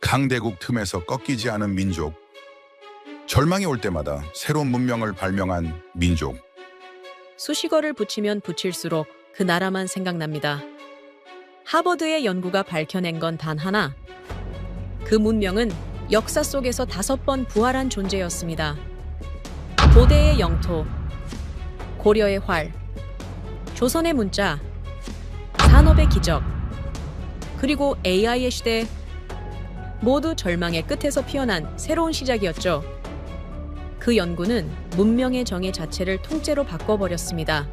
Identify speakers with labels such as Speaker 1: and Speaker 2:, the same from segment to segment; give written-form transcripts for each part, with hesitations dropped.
Speaker 1: 강대국 틈에서 꺾이지 않은 민족. 절망이 올 때마다 새로운 문명을 발명한 민족.
Speaker 2: 수식어를 붙이면 붙일수록 그 나라만 생각납니다. 하버드의 연구가 밝혀낸 건 단 하나. 그 문명은 역사 속에서 5번 부활한 존재였습니다. 고대의 영토, 고려의 활, 조선의 문자, 산업의 기적, 그리고 AI의 시대, 모두 절망의 끝에서 피어난 새로운 시작이었죠. 그 연구는 문명의 정의 자체를 통째로 바꿔버렸습니다.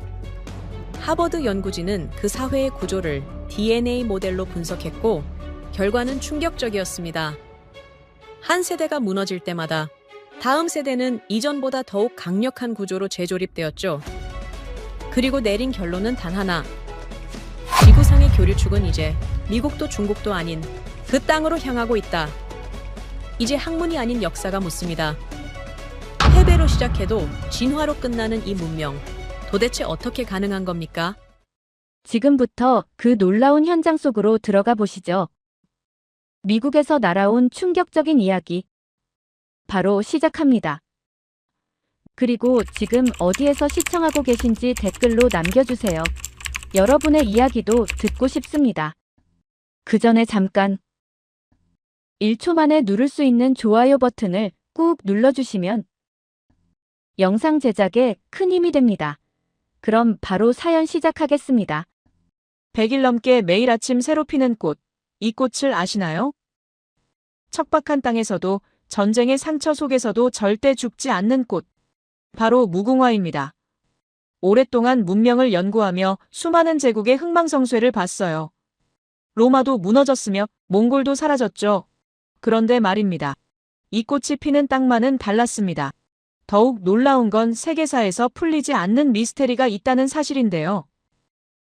Speaker 2: 하버드 연구진은 그 사회의 구조를 DNA 모델로 분석했고 결과는 충격적이었습니다. 한 세대가 무너질 때마다 다음 세대는 이전보다 더욱 강력한 구조로 재조립되었죠. 그리고 내린 결론은 단 하나. 지구상의 교류축은 이제 미국도 중국도 아닌 그 땅으로 향하고 있다. 이제 학문이 아닌 역사가 묻습니다. 패배로 시작해도 진화로 끝나는 이 문명, 도대체 어떻게 가능한 겁니까?
Speaker 3: 지금부터 그 놀라운 현장 속으로 들어가 보시죠. 미국에서 날아온 충격적인 이야기. 바로 시작합니다. 그리고 지금 어디에서 시청하고 계신지 댓글로 남겨주세요. 여러분의 이야기도 듣고 싶습니다. 그 전에 잠깐 1초 만에 누를 수 있는 좋아요 버튼을 꾹 눌러주시면 영상 제작에 큰 힘이 됩니다. 그럼 바로 사연 시작하겠습니다.
Speaker 4: 100일 넘게 매일 아침 새로 피는 꽃, 이 꽃을 아시나요? 척박한 땅에서도 전쟁의 상처 속에서도 절대 죽지 않는 꽃, 바로 무궁화입니다. 오랫동안 문명을 연구하며 수많은 제국의 흥망성쇠를 봤어요. 로마도 무너졌으며 몽골도 사라졌죠. 그런데 말입니다. 이 꽃이 피는 땅만은 달랐습니다. 더욱 놀라운 건 세계사에서 풀리지 않는 미스테리가 있다는 사실인데요.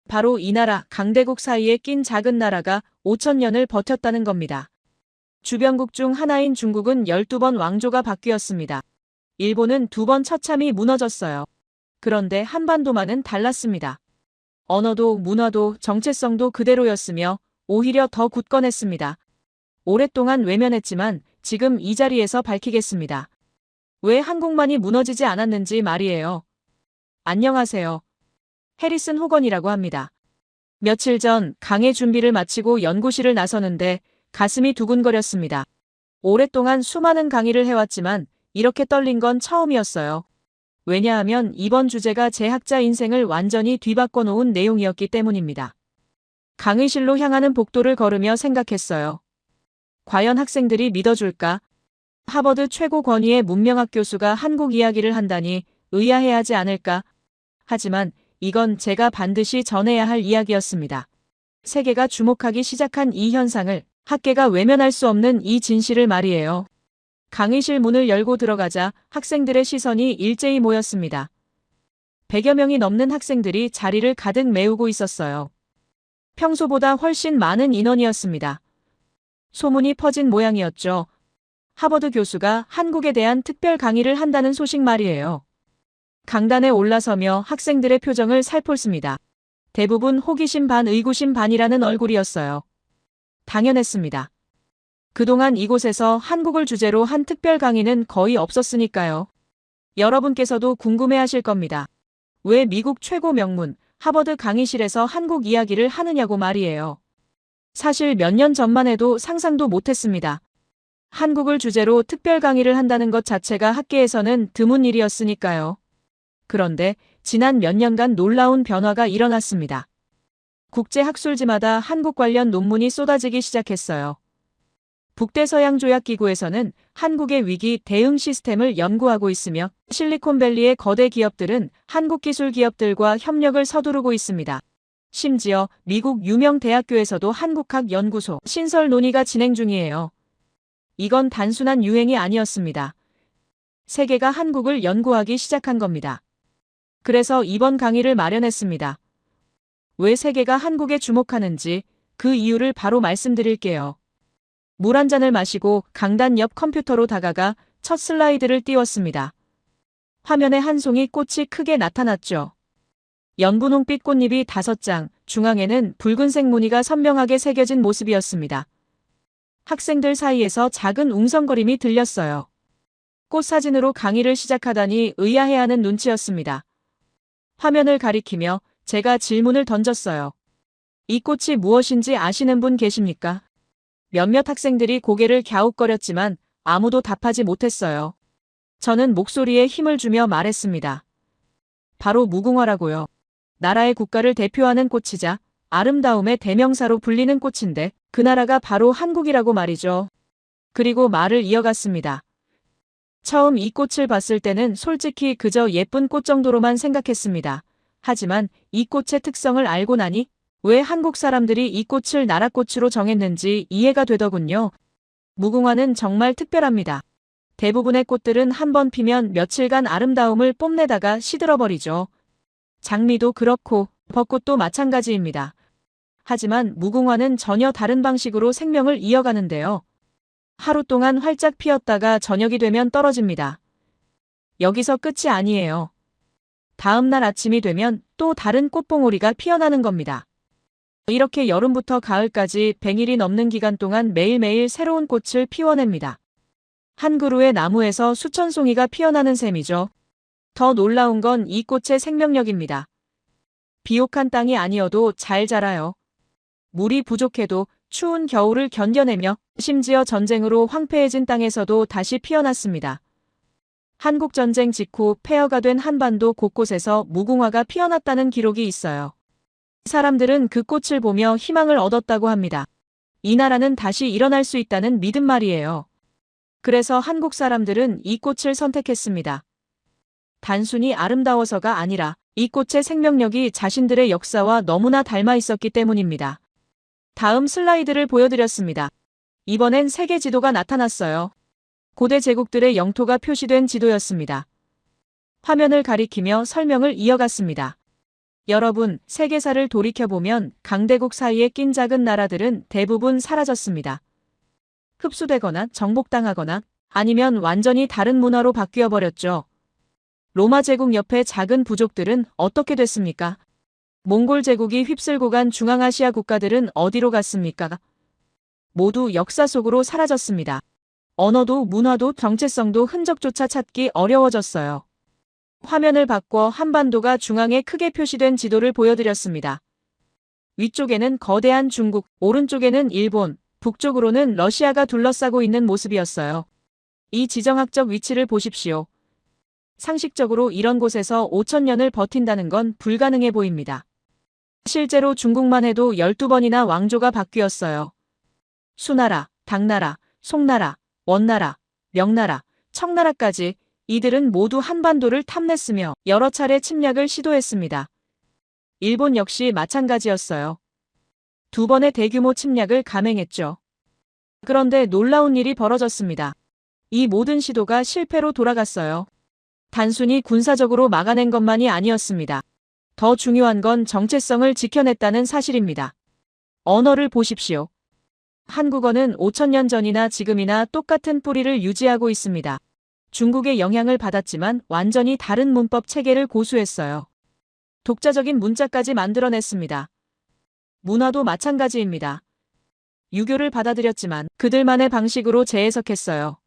Speaker 4: 바로 이 나라 강대국 사이에 낀 작은 나라가 5,000년을 버텼다는 겁니다. 주변국 중 하나인 중국은 12번 왕조가 바뀌었습니다. 일본은 2번 처참히 무너졌어요. 그런데 한반도만은 달랐습니다. 언어도 문화도 정체성도 그대로였으며 오히려 더 굳건했습니다. 오랫동안 외면했지만 지금 이 자리에서 밝히겠습니다. 왜 한국만이 무너지지 않았는지 말이에요. 안녕하세요. 해리슨 호건이라고 합니다. 며칠 전 강의 준비를 마치고 연구실을 나서는데 가슴이 두근거렸습니다. 오랫동안 수많은 강의를 해왔지만 이렇게 떨린 건 처음이었어요. 왜냐하면 이번 주제가 제 학자 인생을 완전히 뒤바꿔 놓은 내용이었기 때문입니다. 강의실로 향하는 복도를 걸으며 생각했어요. 과연 학생들이 믿어줄까? 하버드 최고 권위의 문명학 교수가 한국 이야기를 한다니 의아해하지 않을까? 하지만 이건 제가 반드시 전해야 할 이야기였습니다. 세계가 주목하기 시작한 이 현상을, 학계가 외면할 수 없는 이 진실을 말이에요. 강의실 문을 열고 들어가자 학생들의 시선이 일제히 모였습니다. 100여 명이 넘는 학생들이 자리를 가득 메우고 있었어요. 평소보다 훨씬 많은 인원이었습니다. 소문이 퍼진 모양이었죠. 하버드 교수가 한국에 대한 특별 강의를 한다는 소식 말이에요. 강단에 올라서며 학생들의 표정을 살폈습니다. 대부분 호기심 반 의구심 반이라는 얼굴이었어요. 당연했습니다. 그동안 이곳에서 한국을 주제로 한 특별 강의는 거의 없었으니까요. 여러분께서도 궁금해하실 겁니다. 왜 미국 최고 명문 하버드 강의실에서 한국 이야기를 하느냐고 말이에요. 사실 몇 년 전만 해도 상상도 못했습니다. 한국을 주제로 특별 강의를 한다는 것 자체가 학계에서는 드문 일이었으니까요. 그런데 지난 몇 년간 놀라운 변화가 일어났습니다. 국제학술지마다 한국 관련 논문이 쏟아지기 시작했어요. 북대서양조약기구에서는 한국의 위기 대응 시스템을 연구하고 있으며 실리콘밸리의 거대 기업들은 한국 기술 기업들과 협력을 서두르고 있습니다. 심지어 미국 유명 대학교에서도 한국학 연구소 신설 논의가 진행 중이에요. 이건 단순한 유행이 아니었습니다. 세계가 한국을 연구하기 시작한 겁니다. 그래서 이번 강의를 마련했습니다. 왜 세계가 한국에 주목하는지 그 이유를 바로 말씀드릴게요. 물 한 잔을 마시고 강단 옆 컴퓨터로 다가가 첫 슬라이드를 띄웠습니다. 화면에 한 송이 꽃이 크게 나타났죠. 연분홍빛 꽃잎이 5장, 중앙에는 붉은색 무늬가 선명하게 새겨진 모습이었습니다. 학생들 사이에서 작은 웅성거림이 들렸어요. 꽃 사진으로 강의를 시작하다니 의아해하는 눈치였습니다. 화면을 가리키며 제가 질문을 던졌어요. 이 꽃이 무엇인지 아시는 분 계십니까? 몇몇 학생들이 고개를 갸웃거렸지만 아무도 답하지 못했어요. 저는 목소리에 힘을 주며 말했습니다. 바로 무궁화라고요. 나라의 국가를 대표하는 꽃이자 아름다움의 대명사로 불리는 꽃인데 그 나라가 바로 한국이라고 말이죠. 그리고 말을 이어갔습니다. 처음 이 꽃을 봤을 때는 솔직히 그저 예쁜 꽃 정도로만 생각했습니다. 하지만 이 꽃의 특성을 알고 나니 왜 한국 사람들이 이 꽃을 나라꽃으로 정했는지 이해가 되더군요. 무궁화는 정말 특별합니다. 대부분의 꽃들은 한번 피면 며칠간 아름다움을 뽐내다가 시들어버리죠. 장미도 그렇고 벚꽃도 마찬가지입니다. 하지만 무궁화는 전혀 다른 방식으로 생명을 이어가는데요. 하루 동안 활짝 피었다가 저녁이 되면 떨어집니다. 여기서 끝이 아니에요. 다음 날 아침이 되면 또 다른 꽃봉오리가 피어나는 겁니다. 이렇게 여름부터 가을까지 100일이 넘는 기간 동안 매일매일 새로운 꽃을 피워냅니다. 한 그루의 나무에서 수천 송이가 피어나는 셈이죠. 더 놀라운 건 이 꽃의 생명력입니다. 비옥한 땅이 아니어도 잘 자라요. 물이 부족해도 추운 겨울을 견뎌내며 심지어 전쟁으로 황폐해진 땅에서도 다시 피어났습니다. 한국전쟁 직후 폐허가 된 한반도 곳곳에서 무궁화가 피어났다는 기록이 있어요. 사람들은 그 꽃을 보며 희망을 얻었다고 합니다. 이 나라는 다시 일어날 수 있다는 믿음 말이에요. 그래서 한국 사람들은 이 꽃을 선택했습니다. 단순히 아름다워서가 아니라 이 꽃의 생명력이 자신들의 역사와 너무나 닮아 있었기 때문입니다. 다음 슬라이드를 보여드렸습니다. 이번엔 세계 지도가 나타났어요. 고대 제국들의 영토가 표시된 지도였습니다. 화면을 가리키며 설명을 이어갔습니다. 여러분, 세계사를 돌이켜보면 강대국 사이에 낀 작은 나라들은 대부분 사라졌습니다. 흡수되거나 정복당하거나 아니면 완전히 다른 문화로 바뀌어 버렸죠. 로마 제국 옆의 작은 부족들은 어떻게 됐습니까? 몽골 제국이 휩쓸고 간 중앙아시아 국가들은 어디로 갔습니까? 모두 역사 속으로 사라졌습니다. 언어도 문화도 정체성도 흔적조차 찾기 어려워졌어요. 화면을 바꿔 한반도가 중앙에 크게 표시된 지도를 보여드렸습니다. 위쪽에는 거대한 중국, 오른쪽에는 일본, 북쪽으로는 러시아가 둘러싸고 있는 모습이었어요. 이 지정학적 위치를 보십시오. 상식적으로 이런 곳에서 5,000년을 버틴다는 건 불가능해 보입니다. 실제로 중국만 해도 12번이나 왕조가 바뀌었어요. 수나라, 당나라, 송나라, 원나라, 명나라, 청나라까지 이들은 모두 한반도를 탐냈으며 여러 차례 침략을 시도했습니다. 일본 역시 마찬가지였어요. 2번의 대규모 침략을 감행했죠. 그런데 놀라운 일이 벌어졌습니다. 이 모든 시도가 실패로 돌아갔어요. 단순히 군사적으로 막아낸 것만이 아니었습니다. 더 중요한 건 정체성을 지켜냈다는 사실입니다. 언어를 보십시오. 한국어는 5,000년 전이나 지금이나 똑같은 뿌리를 유지하고 있습니다. 중국의 영향을 받았지만 완전히 다른 문법 체계를 고수했어요. 독자적인 문자까지 만들어냈습니다. 문화도 마찬가지입니다. 유교를 받아들였지만 그들만의 방식으로 재해석했어요.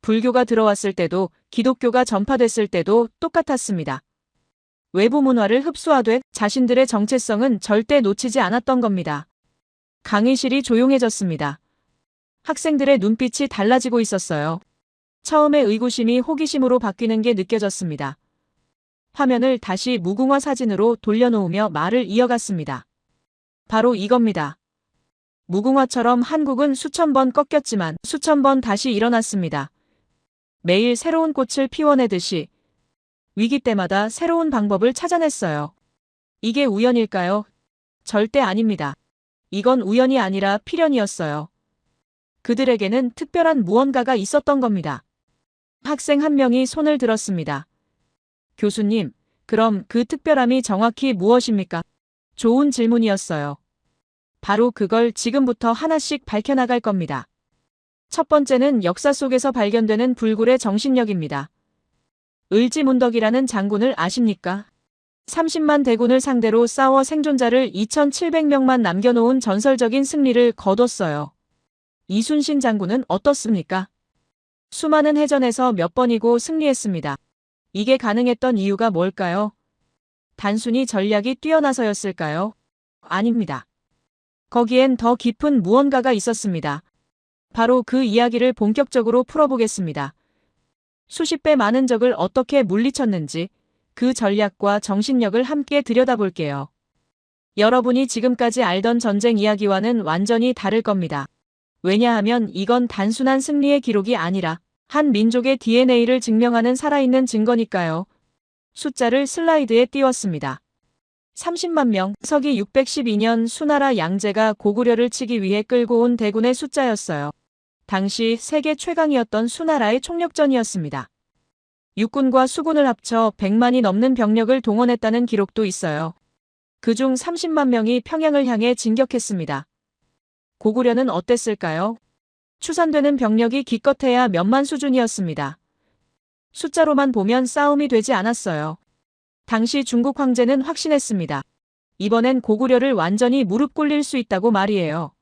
Speaker 4: 불교가 들어왔을 때도 기독교가 전파됐을 때도 똑같았습니다. 외부 문화를 흡수하되 자신들의 정체성은 절대 놓치지 않았던 겁니다. 강의실이 조용해졌습니다. 학생들의 눈빛이 달라지고 있었어요. 처음에 의구심이 호기심으로 바뀌는 게 느껴졌습니다. 화면을 다시 무궁화 사진으로 돌려놓으며 말을 이어갔습니다. 바로 이겁니다. 무궁화처럼 한국은 수천 번 꺾였지만 수천 번 다시 일어났습니다. 매일 새로운 꽃을 피워내듯이 위기 때마다 새로운 방법을 찾아냈어요. 이게 우연일까요? 절대 아닙니다. 이건 우연이 아니라 필연이었어요. 그들에게는 특별한 무언가가 있었던 겁니다. 학생 한 명이 손을 들었습니다. 교수님, 그럼 그 특별함이 정확히 무엇입니까? 좋은 질문이었어요. 바로 그걸 지금부터 하나씩 밝혀나갈 겁니다. 첫 번째는 역사 속에서 발견되는 불굴의 정신력입니다. 을지문덕이라는 장군을 아십니까? 30만 대군을 상대로 싸워 생존자를 2,700명만 남겨놓은 전설적인 승리를 거뒀어요. 이순신 장군은 어떻습니까? 수많은 해전에서 몇 번이고 승리했습니다. 이게 가능했던 이유가 뭘까요? 단순히 전략이 뛰어나서였을까요? 아닙니다. 거기엔 더 깊은 무언가가 있었습니다. 바로 그 이야기를 본격적으로 풀어보겠습니다. 수십 배 많은 적을 어떻게 물리쳤는지 그 전략과 정신력을 함께 들여다볼게요. 여러분이 지금까지 알던 전쟁 이야기와는 완전히 다를 겁니다. 왜냐하면 이건 단순한 승리의 기록이 아니라 한 민족의 DNA를 증명하는 살아있는 증거니까요. 숫자를 슬라이드에 띄웠습니다. 30만 명, 서기 612년 수나라 양제가 고구려를 치기 위해 끌고 온 대군의 숫자였어요. 당시 세계 최강이었던 수나라의 총력전이었습니다. 육군과 수군을 합쳐 100만이 넘는 병력을 동원했다는 기록도 있어요. 그중 30만 명이 평양을 향해 진격했습니다. 고구려는 어땠을까요? 추산되는 병력이 기껏해야 몇만 수준이었습니다. 숫자로만 보면 싸움이 되지 않았어요. 당시 중국 황제는 확신했습니다. 이번엔 고구려를 완전히 무릎 꿇릴 수 있다고 말이에요.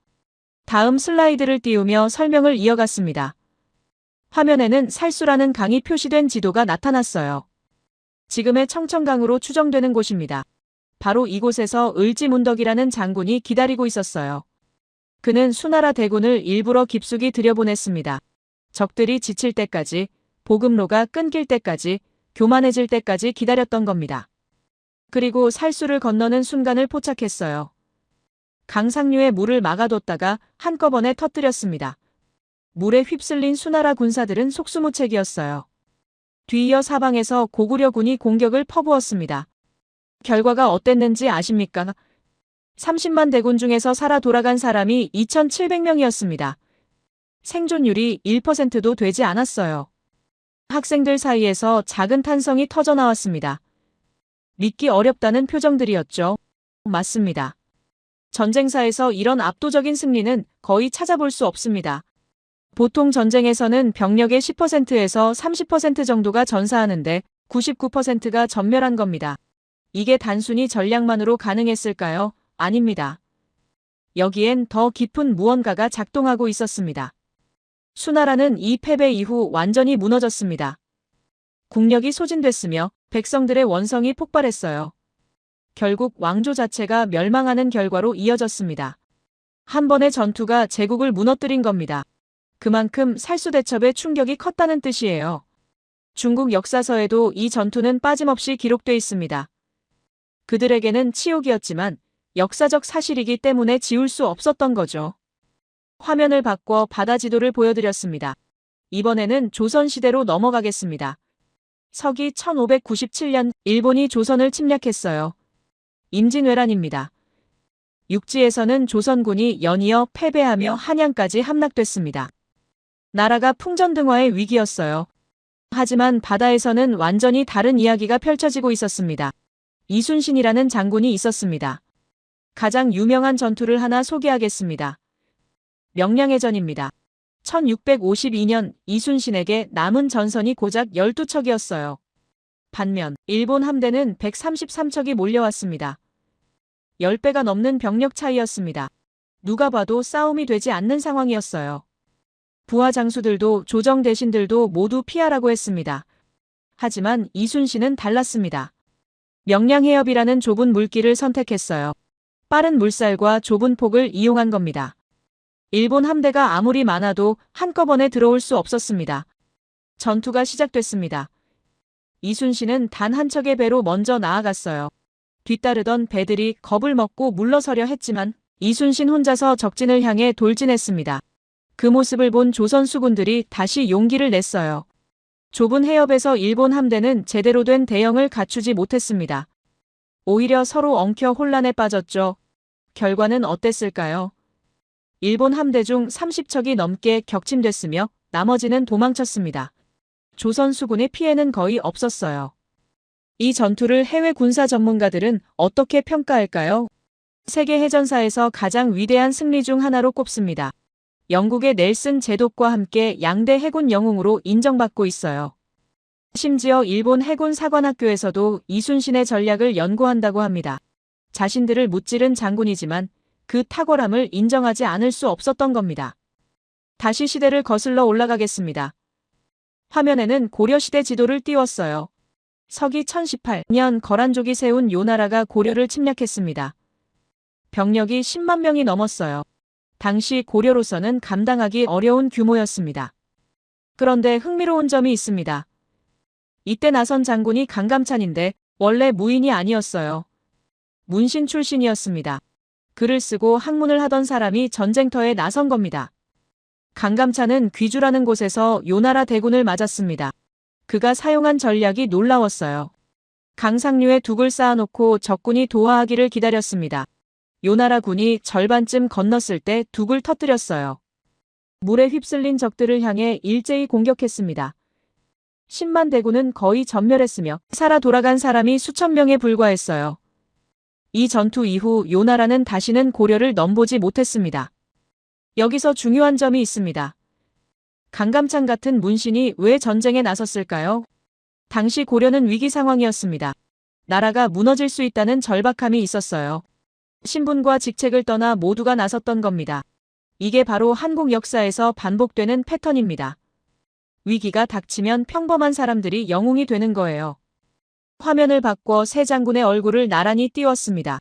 Speaker 4: 다음 슬라이드를 띄우며 설명을 이어갔습니다. 화면에는 살수라는 강이 표시된 지도가 나타났어요. 지금의 청천강으로 추정되는 곳입니다. 바로 이곳에서 을지문덕이라는 장군이 기다리고 있었어요. 그는 수나라 대군을 일부러 깊숙이 들여보냈습니다. 적들이 지칠 때까지, 보급로가 끊길 때까지, 교만해질 때까지 기다렸던 겁니다. 그리고 살수를 건너는 순간을 포착했어요. 강 상류에 물을 막아뒀다가 한꺼번에 터뜨렸습니다. 물에 휩쓸린 수나라 군사들은 속수무책이었어요. 뒤이어 사방에서 고구려군이 공격을 퍼부었습니다. 결과가 어땠는지 아십니까? 30만 대군 중에서 살아 돌아간 사람이 2,700명이었습니다. 생존율이 1%도 되지 않았어요. 학생들 사이에서 작은 탄성이 터져나왔습니다. 믿기 어렵다는 표정들이었죠. 맞습니다. 전쟁사에서 이런 압도적인 승리는 거의 찾아볼 수 없습니다. 보통 전쟁에서는 병력의 10%에서 30% 정도가 전사하는데 99%가 전멸한 겁니다. 이게 단순히 전략만으로 가능했을까요? 아닙니다. 여기엔 더 깊은 무언가가 작동하고 있었습니다. 수나라는 이 패배 이후 완전히 무너졌습니다. 국력이 소진됐으며 백성들의 원성이 폭발했어요. 결국 왕조 자체가 멸망하는 결과로 이어졌습니다. 한 번의 전투가 제국을 무너뜨린 겁니다. 그만큼 살수대첩의 충격이 컸다는 뜻이에요. 중국 역사서에도 이 전투는 빠짐없이 기록돼 있습니다. 그들에게는 치욕이었지만 역사적 사실이기 때문에 지울 수 없었던 거죠. 화면을 바꿔 바다 지도를 보여드렸습니다. 이번에는 조선시대로 넘어가겠습니다. 서기 1597년 일본이 조선을 침략했어요. 임진왜란입니다. 육지에서는 조선군이 연이어 패배하며 한양까지 함락됐습니다. 나라가 풍전등화의 위기였어요. 하지만 바다에서는 완전히 다른 이야기가 펼쳐지고 있었습니다. 이순신이라는 장군이 있었습니다. 가장 유명한 전투를 하나 소개하겠습니다. 명량해전입니다. 1652년 이순신에게 남은 전선이 고작 12척이었어요. 반면 일본 함대는 133척이 몰려왔습니다. 10배가 넘는 병력 차이였습니다. 누가 봐도 싸움이 되지 않는 상황이었어요. 부하 장수들도 조정 대신들도 모두 피하라고 했습니다. 하지만 이순신은 달랐습니다. 명량해협이라는 좁은 물길을 선택했어요. 빠른 물살과 좁은 폭을 이용한 겁니다. 일본 함대가 아무리 많아도 한꺼번에 들어올 수 없었습니다. 전투가 시작됐습니다. 이순신은 단 한 척의 배로 먼저 나아갔어요. 뒤따르던 배들이 겁을 먹고 물러서려 했지만 이순신 혼자서 적진을 향해 돌진했습니다. 그 모습을 본 조선 수군들이 다시 용기를 냈어요. 좁은 해협에서 일본 함대는 제대로 된 대응을 갖추지 못했습니다. 오히려 서로 엉켜 혼란에 빠졌죠. 결과는 어땠을까요? 일본 함대 중 30척이 넘게 격침됐으며 나머지는 도망쳤습니다. 조선 수군의 피해는 거의 없었어요. 이 전투를 해외 군사 전문가들은 어떻게 평가할까요? 세계 해전사에서 가장 위대한 승리 중 하나로 꼽습니다. 영국의 넬슨 제독과 함께 양대 해군 영웅으로 인정받고 있어요. 심지어 일본 해군 사관학교에서도 이순신의 전략을 연구한다고 합니다. 자신들을 무찌른 장군이지만 그 탁월함을 인정하지 않을 수 없었던 겁니다. 다시 시대를 거슬러 올라가겠습니다. 화면에는 고려시대 지도를 띄웠어요. 서기 1018년 거란족이 세운 요나라가 고려를 침략했습니다. 병력이 10만 명이 넘었어요. 당시 고려로서는 감당하기 어려운 규모였습니다. 그런데 흥미로운 점이 있습니다. 이때 나선 장군이 강감찬인데 원래 무인이 아니었어요. 문신 출신이었습니다. 글을 쓰고 학문을 하던 사람이 전쟁터에 나선 겁니다. 강감찬은 귀주라는 곳에서 요나라 대군을 맞았습니다. 그가 사용한 전략이 놀라웠어요. 강상류에 둑을 쌓아놓고 적군이 도하하기를 기다렸습니다. 요나라 군이 절반쯤 건넜을 때 둑을 터뜨렸어요. 물에 휩쓸린 적들을 향해 일제히 공격했습니다. 10만 대군은 거의 전멸했으며 살아 돌아간 사람이 수천 명에 불과했어요. 이 전투 이후 요나라는 다시는 고려를 넘보지 못했습니다. 여기서 중요한 점이 있습니다. 강감찬 같은 문신이 왜 전쟁에 나섰을까요? 당시 고려는 위기 상황이었습니다. 나라가 무너질 수 있다는 절박함이 있었어요. 신분과 직책을 떠나 모두가 나섰던 겁니다. 이게 바로 한국 역사에서 반복되는 패턴입니다. 위기가 닥치면 평범한 사람들이 영웅이 되는 거예요. 화면을 바꿔 새 장군의 얼굴을 나란히 띄웠습니다.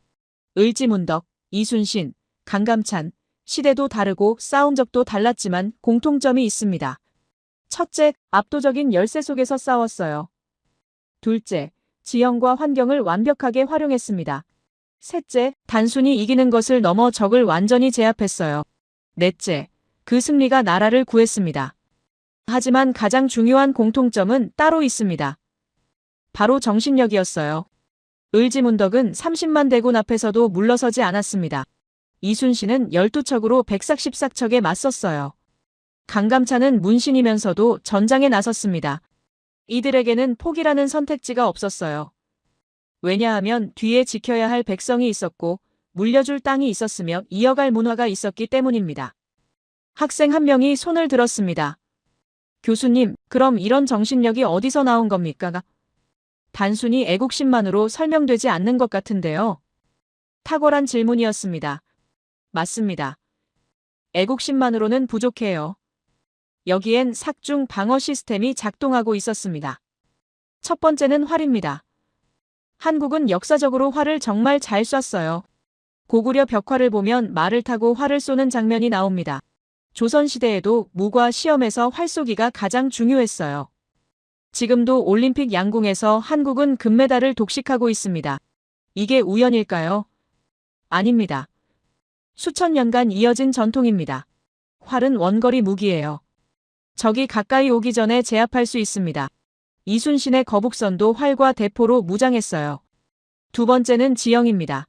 Speaker 4: 을지문덕, 이순신, 강감찬, 시대도 다르고 싸운 적도 달랐지만 공통점이 있습니다. 첫째, 압도적인 열세 속에서 싸웠어요. 둘째, 지형과 환경을 완벽하게 활용했습니다. 셋째, 단순히 이기는 것을 넘어 적을 완전히 제압했어요. 넷째, 그 승리가 나라를 구했습니다. 하지만 가장 중요한 공통점은 따로 있습니다. 바로 정신력이었어요. 을지문덕은 30만 대군 앞에서도 물러서지 않았습니다. 이순신은 12척으로 140척에 맞섰어요. 강감찬은 문신이면서도 전장에 나섰습니다. 이들에게는 포기라는 선택지가 없었어요. 왜냐하면 뒤에 지켜야 할 백성이 있었고 물려줄 땅이 있었으며 이어갈 문화가 있었기 때문입니다. 학생 한 명이 손을 들었습니다. 교수님, 그럼 이런 정신력이 어디서 나온 겁니까? 단순히 애국심만으로 설명되지 않는 것 같은데요. 탁월한 질문이었습니다. 맞습니다. 애국심만으로는 부족해요. 여기엔 삭중 방어 시스템이 작동하고 있었습니다. 첫 번째는 활입니다. 한국은 역사적으로 활을 정말 잘 쐈어요. 고구려 벽화를 보면 말을 타고 활을 쏘는 장면이 나옵니다. 조선시대에도 무과 시험에서 활쏘기가 가장 중요했어요. 지금도 올림픽 양궁에서 한국은 금메달을 독식하고 있습니다. 이게 우연일까요? 아닙니다. 수천 년간 이어진 전통입니다. 활은 원거리 무기예요. 적이 가까이 오기 전에 제압할 수 있습니다. 이순신의 거북선도 활과 대포로 무장했어요. 두 번째는 지형입니다.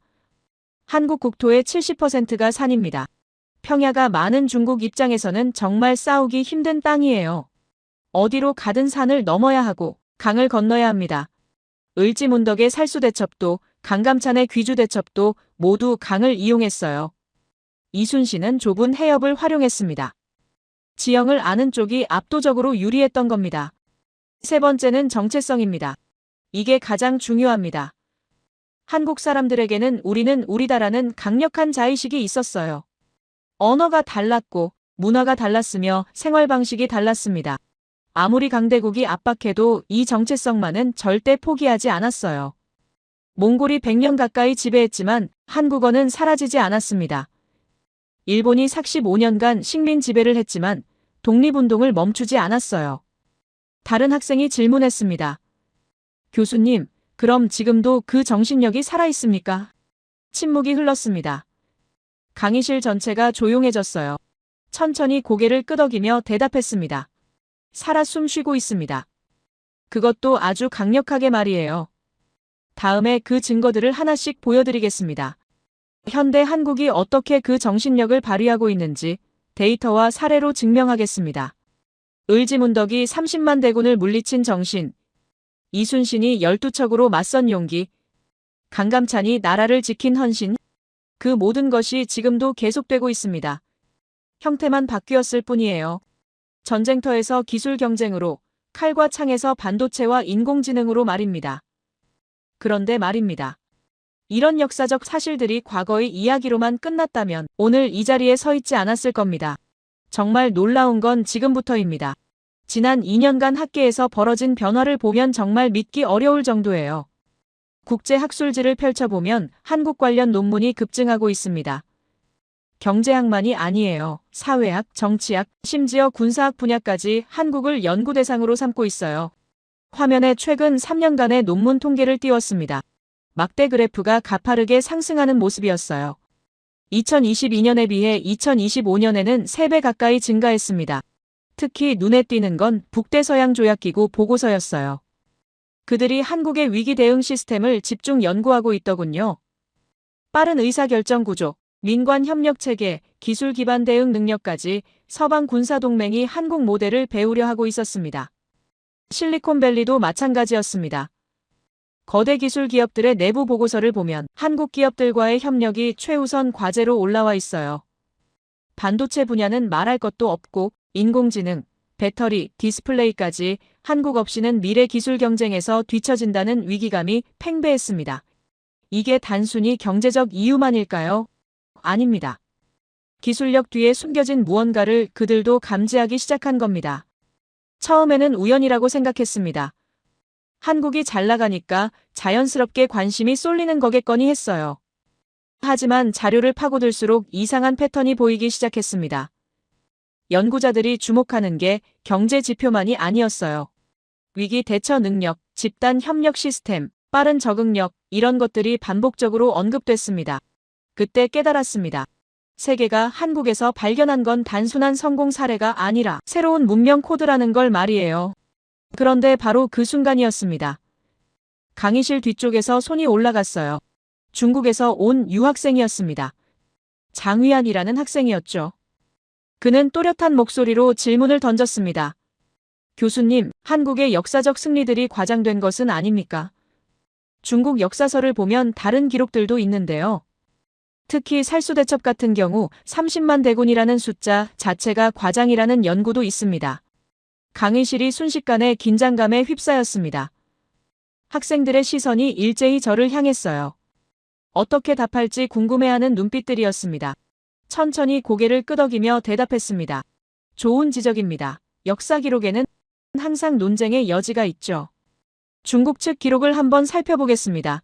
Speaker 4: 한국 국토의 70%가 산입니다. 평야가 많은 중국 입장에서는 정말 싸우기 힘든 땅이에요. 어디로 가든 산을 넘어야 하고 강을 건너야 합니다. 을지문덕의 살수대첩도 강감찬의 귀주대첩도 모두 강을 이용했어요. 이순신은 좁은 해협을 활용했습니다. 지형을 아는 쪽이 압도적으로 유리했던 겁니다. 세 번째는 정체성입니다. 이게 가장 중요합니다. 한국 사람들에게는 우리는 우리다라는 강력한 자의식이 있었어요. 언어가 달랐고 문화가 달랐으며 생활 방식이 달랐습니다. 아무리 강대국이 압박해도 이 정체성만은 절대 포기하지 않았어요. 몽골이 100년 가까이 지배했지만 한국어는 사라지지 않았습니다. 일본이 45년간 식민 지배를 했지만 독립운동을 멈추지 않았어요. 다른 학생이 질문했습니다. 교수님, 그럼 지금도 그 정신력이 살아있습니까? 침묵이 흘렀습니다. 강의실 전체가 조용해졌어요. 천천히 고개를 끄덕이며 대답했습니다. 살아 숨쉬고 있습니다. 그것도 아주 강력하게 말이에요. 다음에 그 증거들을 하나씩 보여드리겠습니다. 현대 한국이 어떻게 그 정신력을 발휘하고 있는지 데이터와 사례로 증명하겠습니다. 을지문덕이 30만 대군을 물리친 정신, 이순신이 12척으로 맞선 용기, 강감찬이 나라를 지킨 헌신, 그 모든 것이 지금도 계속되고 있습니다. 형태만 바뀌었을 뿐이에요. 전쟁터에서 기술 경쟁으로, 칼과 창에서 반도체와 인공지능으로 말입니다. 그런데 말입니다. 이런 역사적 사실들이 과거의 이야기로만 끝났다면 오늘 이 자리에 서 있지 않았을 겁니다. 정말 놀라운 건 지금부터입니다. 지난 2년간 학계에서 벌어진 변화를 보면 정말 믿기 어려울 정도예요. 국제 학술지를 펼쳐보면 한국 관련 논문이 급증하고 있습니다. 경제학만이 아니에요. 사회학, 정치학, 심지어 군사학 분야까지 한국을 연구 대상으로 삼고 있어요. 화면에 최근 3년간의 논문 통계를 띄웠습니다. 막대 그래프가 가파르게 상승하는 모습이었어요. 2022년에 비해 2025년에는 3배 가까이 증가했습니다. 특히 눈에 띄는 건 북대서양조약기구 보고서였어요. 그들이 한국의 위기 대응 시스템을 집중 연구하고 있더군요. 빠른 의사결정 구조, 민관 협력 체계, 기술 기반 대응 능력까지 서방 군사 동맹이 한국 모델을 배우려 하고 있었습니다. 실리콘밸리도 마찬가지였습니다. 거대 기술 기업들의 내부 보고서를 보면 한국 기업들과의 협력이 최우선 과제로 올라와 있어요. 반도체 분야는 말할 것도 없고 인공지능, 배터리, 디스플레이까지 한국 없이는 미래 기술 경쟁에서 뒤처진다는 위기감이 팽배했습니다. 이게 단순히 경제적 이유만일까요? 아닙니다. 기술력 뒤에 숨겨진 무언가를 그들도 감지하기 시작한 겁니다. 처음에는 우연이라고 생각했습니다. 한국이 잘 나가니까 자연스럽게 관심이 쏠리는 거겠거니 했어요. 하지만 자료를 파고들수록 이상한 패턴이 보이기 시작했습니다. 연구자들이 주목하는 게 경제 지표만이 아니었어요. 위기 대처 능력, 집단 협력 시스템, 빠른 적응력, 이런 것들이 반복적으로 언급됐습니다. 그때 깨달았습니다. 세계가 한국에서 발견한 건 단순한 성공 사례가 아니라 새로운 문명 코드라는 걸 말이에요. 그런데 바로 그 순간이었습니다. 강의실 뒤쪽에서 손이 올라갔어요. 중국에서 온 유학생이었습니다. 장위안이라는 학생이었죠. 그는 또렷한 목소리로 질문을 던졌습니다. 교수님, 한국의 역사적 승리들이 과장된 것은 아닙니까? 중국 역사서를 보면 다른 기록들도 있는데요. 특히 살수대첩 같은 경우 30만 대군이라는 숫자 자체가 과장이라는 연구도 있습니다. 강의실이 순식간에 긴장감에 휩싸였습니다. 학생들의 시선이 일제히 저를 향했어요. 어떻게 답할지 궁금해하는 눈빛들이었습니다. 천천히 고개를 끄덕이며 대답했습니다. 좋은 지적입니다. 역사 기록에는 항상 논쟁의 여지가 있죠. 중국 측 기록을 한번 살펴보겠습니다.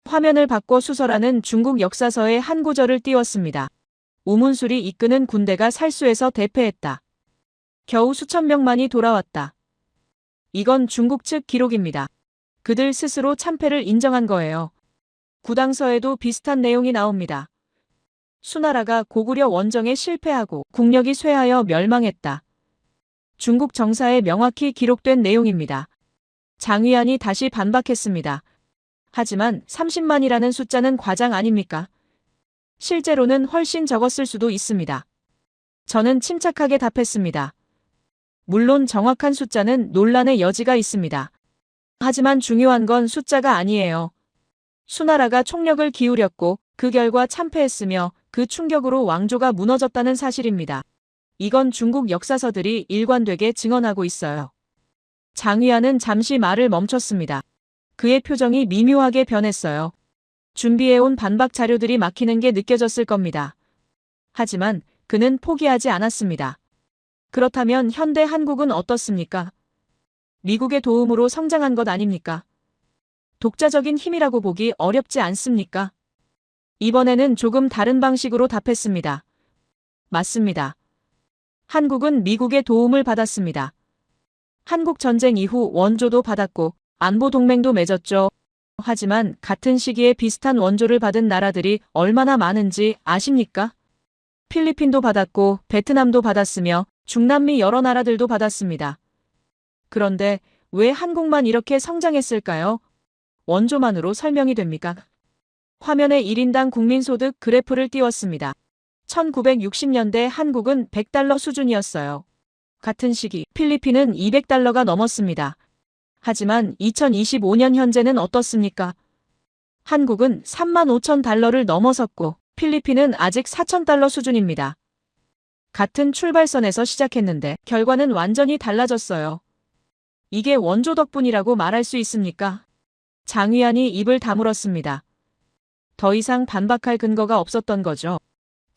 Speaker 4: 화면을 바꿔 수설하는 중국 역사서의 한 구절을 띄웠습니다. 우문술이 이끄는 군대가 살수에서 대패했다. 겨우 수천 명만이 돌아왔다. 이건 중국 측 기록입니다. 그들 스스로 참패를 인정한 거예요. 구당서에도 비슷한 내용이 나옵니다. 수나라가 고구려 원정에 실패하고 국력이 쇠하여 멸망했다. 중국 정사에 명확히 기록된 내용입니다. 장위안이 다시 반박했습니다. 하지만 30만이라는 숫자는 과장 아닙니까? 실제로는 훨씬 적었을 수도 있습니다. 저는 침착하게 답했습니다. 물론 정확한 숫자는 논란의 여지가 있습니다. 하지만 중요한 건 숫자가 아니에요. 수나라가 총력을 기울였고 그 결과 참패했으며 그 충격으로 왕조가 무너졌다는 사실입니다. 이건 중국 역사서들이 일관되게 증언하고 있어요. 장위안은 잠시 말을 멈췄습니다. 그의 표정이 미묘하게 변했어요. 준비해온 반박 자료들이 막히는 게 느껴졌을 겁니다. 하지만 그는 포기하지 않았습니다. 그렇다면 현대 한국은 어떻습니까? 미국의 도움으로 성장한 것 아닙니까? 독자적인 힘이라고 보기 어렵지 않습니까? 이번에는 조금 다른 방식으로 답했습니다. 맞습니다. 한국은 미국의 도움을 받았습니다. 한국 전쟁 이후 원조도 받았고 안보 동맹도 맺었죠. 하지만 같은 시기에 비슷한 원조를 받은 나라들이 얼마나 많은지 아십니까? 필리핀도 받았고 베트남도 받았으며 중남미 여러 나라들도 받았습니다. 그런데 왜 한국만 이렇게 성장했을까요? 원조만으로 설명이 됩니까? 화면에 1인당 국민소득 그래프를 띄웠습니다. 1960년대 한국은 100달러 수준이었어요. 같은 시기 필리핀은 200달러가 넘었습니다. 하지만 2025년 현재는 어떻습니까? 한국은 35,000달러를 넘어섰고 필리핀은 아직 4,000달러 수준입니다. 같은 출발선에서 시작했는데 결과는 완전히 달라졌어요. 이게 원조 덕분이라고 말할 수 있습니까? 장위안이 입을 다물었습니다. 더 이상 반박할 근거가 없었던 거죠.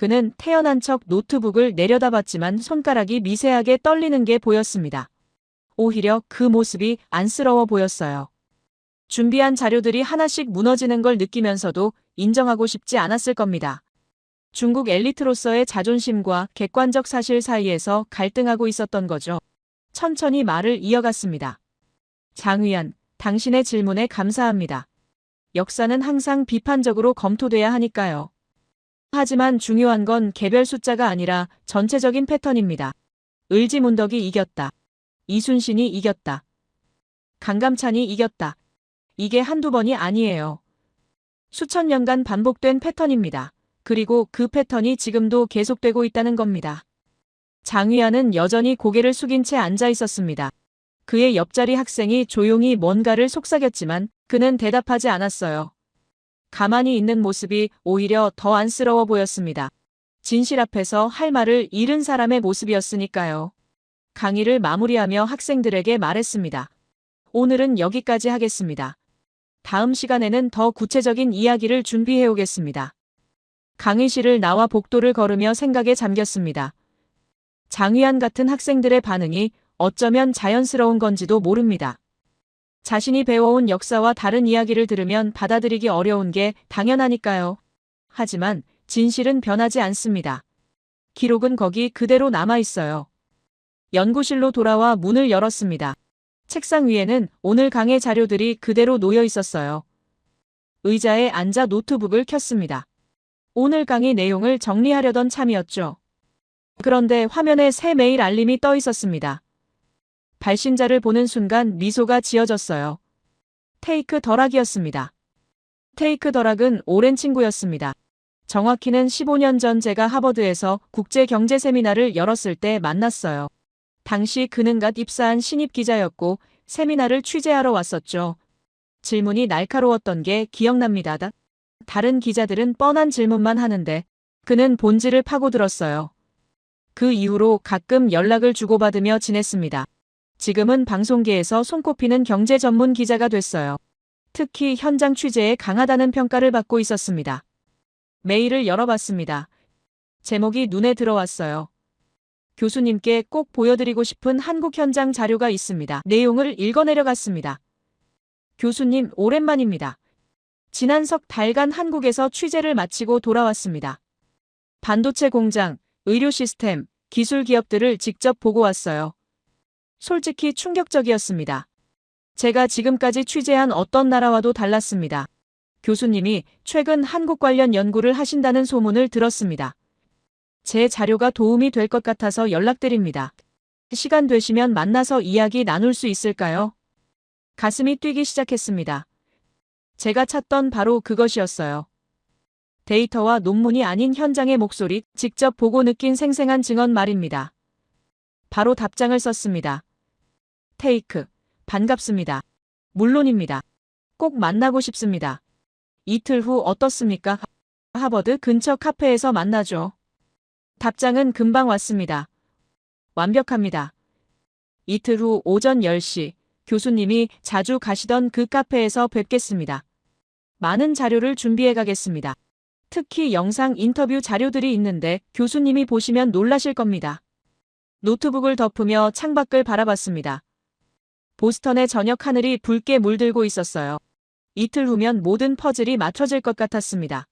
Speaker 4: 그는 태연한 척 노트북을 내려다봤지만 손가락이 미세하게 떨리는 게 보였습니다. 오히려 그 모습이 안쓰러워 보였어요. 준비한 자료들이 하나씩 무너지는 걸 느끼면서도 인정하고 싶지 않았을 겁니다. 중국 엘리트로서의 자존심과 객관적 사실 사이에서 갈등하고 있었던 거죠. 천천히 말을 이어갔습니다. 장위안, 당신의 질문에 감사합니다. 역사는 항상 비판적으로 검토돼야 하니까요. 하지만 중요한 건 개별 숫자가 아니라 전체적인 패턴입니다. 을지문덕이 이겼다. 이순신이 이겼다. 강감찬이 이겼다. 이게 한두 번이 아니에요. 수천 년간 반복된 패턴입니다. 그리고 그 패턴이 지금도 계속되고 있다는 겁니다. 장위안은 여전히 고개를 숙인 채 앉아 있었습니다. 그의 옆자리 학생이 조용히 뭔가를 속삭였지만 그는 대답하지 않았어요. 가만히 있는 모습이 오히려 더 안쓰러워 보였습니다. 진실 앞에서 할 말을 잃은 사람의 모습이었으니까요. 강의를 마무리하며 학생들에게 말했습니다. 오늘은 여기까지 하겠습니다. 다음 시간에는 더 구체적인 이야기를 준비해 오겠습니다. 강의실을 나와 복도를 걸으며 생각에 잠겼습니다. 장위안 같은 학생들의 반응이 어쩌면 자연스러운 건지도 모릅니다. 자신이 배워온 역사와 다른 이야기를 들으면 받아들이기 어려운 게 당연하니까요. 하지만 진실은 변하지 않습니다. 기록은 거기 그대로 남아 있어요. 연구실로 돌아와 문을 열었습니다. 책상 위에는 오늘 강의 자료들이 그대로 놓여 있었어요. 의자에 앉아 노트북을 켰습니다. 오늘 강의 내용을 정리하려던 참이었죠. 그런데 화면에 새 메일 알림이 떠 있었습니다. 발신자를 보는 순간 미소가 지어졌어요. 테이크 덜락이었습니다. 테이크 덜락은 오랜 친구였습니다. 정확히는 15년 전 제가 하버드에서 국제경제 세미나를 열었을 때 만났어요. 당시 그는 갓 입사한 신입 기자였고 세미나를 취재하러 왔었죠. 질문이 날카로웠던 게 기억납니다. 다른 기자들은 뻔한 질문만 하는데 그는 본질을 파고들었어요. 그 이후로 가끔 연락을 주고받으며 지냈습니다. 지금은 방송계에서 손꼽히는 경제 전문 기자가 됐어요. 특히 현장 취재에 강하다는 평가를 받고 있었습니다. 메일을 열어봤습니다. 제목이 눈에 들어왔어요. 교수님께 꼭 보여드리고 싶은 한국 현장 자료가 있습니다. 내용을 읽어내려갔습니다. 교수님, 오랜만입니다. 지난 석 달간 한국에서 취재를 마치고 돌아왔습니다. 반도체 공장, 의료 시스템, 기술 기업들을 직접 보고 왔어요. 솔직히 충격적이었습니다. 제가 지금까지 취재한 어떤 나라와도 달랐습니다. 교수님이 최근 한국 관련 연구를 하신다는 소문을 들었습니다. 제 자료가 도움이 될 것 같아서 연락드립니다. 시간 되시면 만나서 이야기 나눌 수 있을까요? 가슴이 뛰기 시작했습니다. 제가 찾던 바로 그것이었어요. 데이터와 논문이 아닌 현장의 목소리, 직접 보고 느낀 생생한 증언 말입니다. 바로 답장을 썼습니다. 테이크, 반갑습니다. 물론입니다. 꼭 만나고 싶습니다. 이틀 후 어떻습니까? 하버드 근처 카페에서 만나죠. 답장은 금방 왔습니다. 완벽합니다. 이틀 후 오전 10시, 교수님이 자주 가시던 그 카페에서 뵙겠습니다. 많은 자료를 준비해 가겠습니다. 특히 영상 인터뷰 자료들이 있는데 교수님이 보시면 놀라실 겁니다. 노트북을 덮으며 창밖을 바라봤습니다. 보스턴의 저녁 하늘이 붉게 물들고 있었어요. 이틀 후면 모든 퍼즐이 맞춰질 것 같았습니다.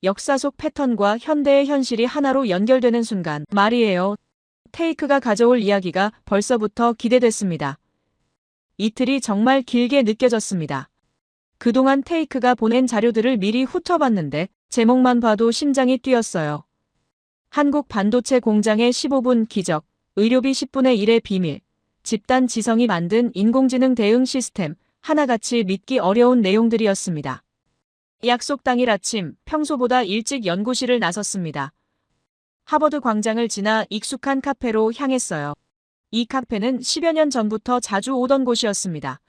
Speaker 4: 역사 속 패턴과 현대의 현실이 하나로 연결되는 순간 말이에요. 테이크가 가져올 이야기가 벌써부터 기대됐습니다. 이틀이 정말 길게 느껴졌습니다. 그동안 테이크가 보낸 자료들을 미리 훑어봤는데 제목만 봐도 심장이 뛰었어요. 한국 반도체 공장의 15분 기적, 의료비 10분의 1의 비밀, 집단 지성이 만든 인공지능 대응 시스템, 하나같이 믿기 어려운 내용들이었습니다. 약속 당일 아침, 평소보다 일찍 연구실을 나섰습니다. 하버드 광장을 지나 익숙한 카페로 향했어요. 이 카페는 10여 년 전부터 자주 오던 곳이었습니다.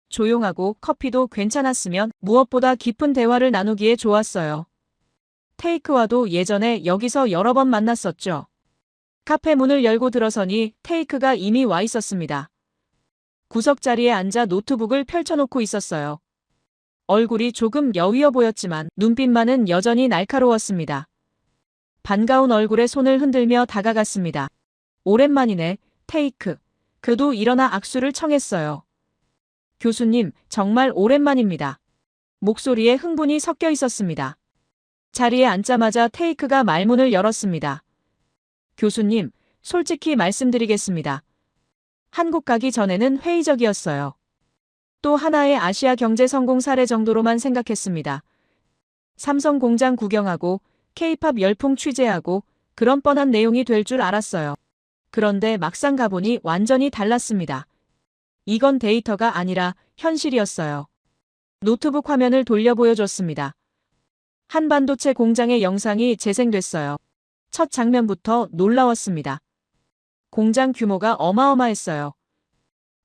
Speaker 4: 조용하고 커피도 괜찮았으면 무엇보다 깊은 대화를 나누기에 좋았어요. 테이크와도 예전에 여기서 여러 번 만났었죠. 카페 문을 열고 들어서니 테이크가 이미 와 있었습니다. 구석자리에 앉아 노트북을 펼쳐놓고 있었어요. 얼굴이 조금 여위어 보였지만 눈빛만은 여전히 날카로웠습니다. 반가운 얼굴에 손을 흔들며 다가갔습니다. 오랜만이네, 테이크. 그도 일어나 악수를 청했어요. 교수님, 정말 오랜만입니다. 목소리에 흥분이 섞여 있었습니다. 자리에 앉자마자 테이크가 말문을 열었습니다. 교수님, 솔직히 말씀드리겠습니다. 한국 가기 전에는 회의적이었어요. 또 하나의 아시아 경제 성공 사례 정도로만 생각했습니다. 삼성 공장 구경하고 K-팝 열풍 취재하고 그런 뻔한 내용이 될 줄 알았어요. 그런데 막상 가보니 완전히 달랐습니다. 이건 데이터가 아니라 현실이었어요. 노트북 화면을 돌려 보여줬습니다. 한 반도체 공장의 영상이 재생됐어요. 첫 장면부터 놀라웠습니다. 공장 규모가 어마어마했어요.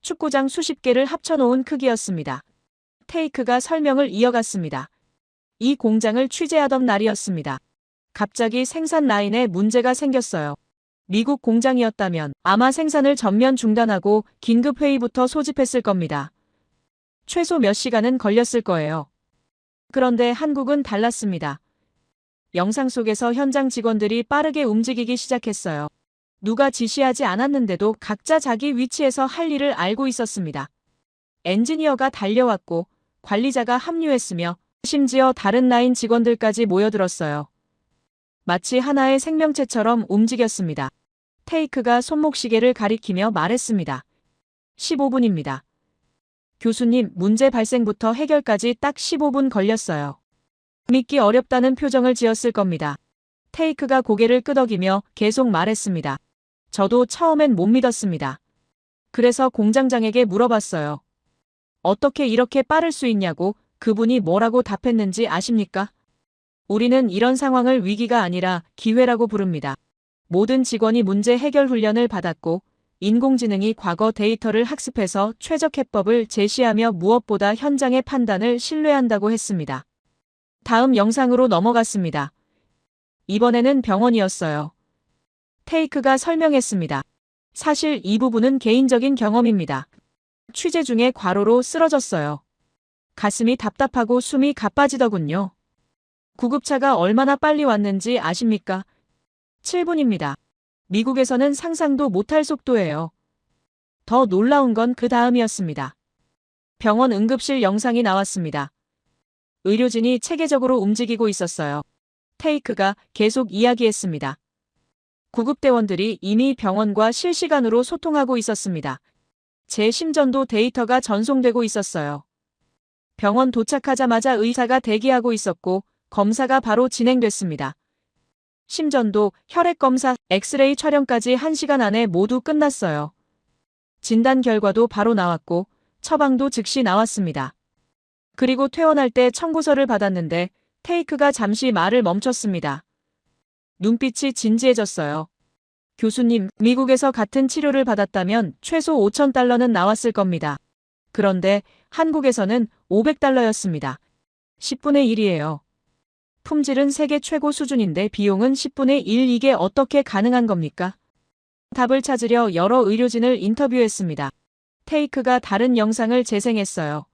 Speaker 4: 축구장 수십 개를 합쳐놓은 크기였습니다. 테이크가 설명을 이어갔습니다. 이 공장을 취재하던 날이었습니다. 갑자기 생산 라인에 문제가 생겼어요. 미국 공장이었다면 아마 생산을 전면 중단하고 긴급 회의부터 소집했을 겁니다. 최소 몇 시간은 걸렸을 거예요. 그런데 한국은 달랐습니다. 영상 속에서 현장 직원들이 빠르게 움직이기 시작했어요. 누가 지시하지 않았는데도 각자 자기 위치에서 할 일을 알고 있었습니다. 엔지니어가 달려왔고 관리자가 합류했으며 심지어 다른 라인 직원들까지 모여들었어요. 마치 하나의 생명체처럼 움직였습니다. 테이크가 손목시계를 가리키며 말했습니다. 15분입니다. 교수님, 문제 발생부터 해결까지 딱 15분 걸렸어요. 믿기 어렵다는 표정을 지었을 겁니다. 테이크가 고개를 끄덕이며 계속 말했습니다. 저도 처음엔 못 믿었습니다. 그래서 공장장에게 물어봤어요. 어떻게 이렇게 빠를 수 있냐고. 그분이 뭐라고 답했는지 아십니까? 우리는 이런 상황을 위기가 아니라 기회라고 부릅니다. 모든 직원이 문제 해결 훈련을 받았고 인공지능이 과거 데이터를 학습해서 최적 해법을 제시하며 무엇보다 현장의 판단을 신뢰한다고 했습니다. 다음 영상으로 넘어갔습니다. 이번에는 병원이었어요. 테이크가 설명했습니다. 사실 이 부분은 개인적인 경험입니다. 취재 중에 과로로 쓰러졌어요. 가슴이 답답하고 숨이 가빠지더군요. 구급차가 얼마나 빨리 왔는지 아십니까? 7분입니다. 미국에서는 상상도 못할 속도예요. 더 놀라운 건 그 다음이었습니다. 병원 응급실 영상이 나왔습니다. 의료진이 체계적으로 움직이고 있었어요. 테이크가 계속 이야기했습니다. 구급대원들이 이미 병원과 실시간으로 소통하고 있었습니다. 제 심전도 데이터가 전송되고 있었어요. 병원 도착하자마자 의사가 대기하고 있었고 검사가 바로 진행됐습니다. 심전도, 혈액검사, 엑스레이 촬영까지 1시간 안에 모두 끝났어요. 진단 결과도 바로 나왔고 처방도 즉시 나왔습니다. 그리고 퇴원할 때 청구서를 받았는데 테이크가 잠시 말을 멈췄습니다. 눈빛이 진지해졌어요. 교수님, 미국에서 같은 치료를 받았다면 최소 5,000달러는 나왔을 겁니다. 그런데 한국에서는 500달러였습니다. 10분의 1이에요. 품질은 세계 최고 수준인데 비용은 10분의 1. 이게 어떻게 가능한 겁니까? 답을 찾으려 여러 의료진을 인터뷰했습니다. 테이크가 다른 영상을 재생했어요.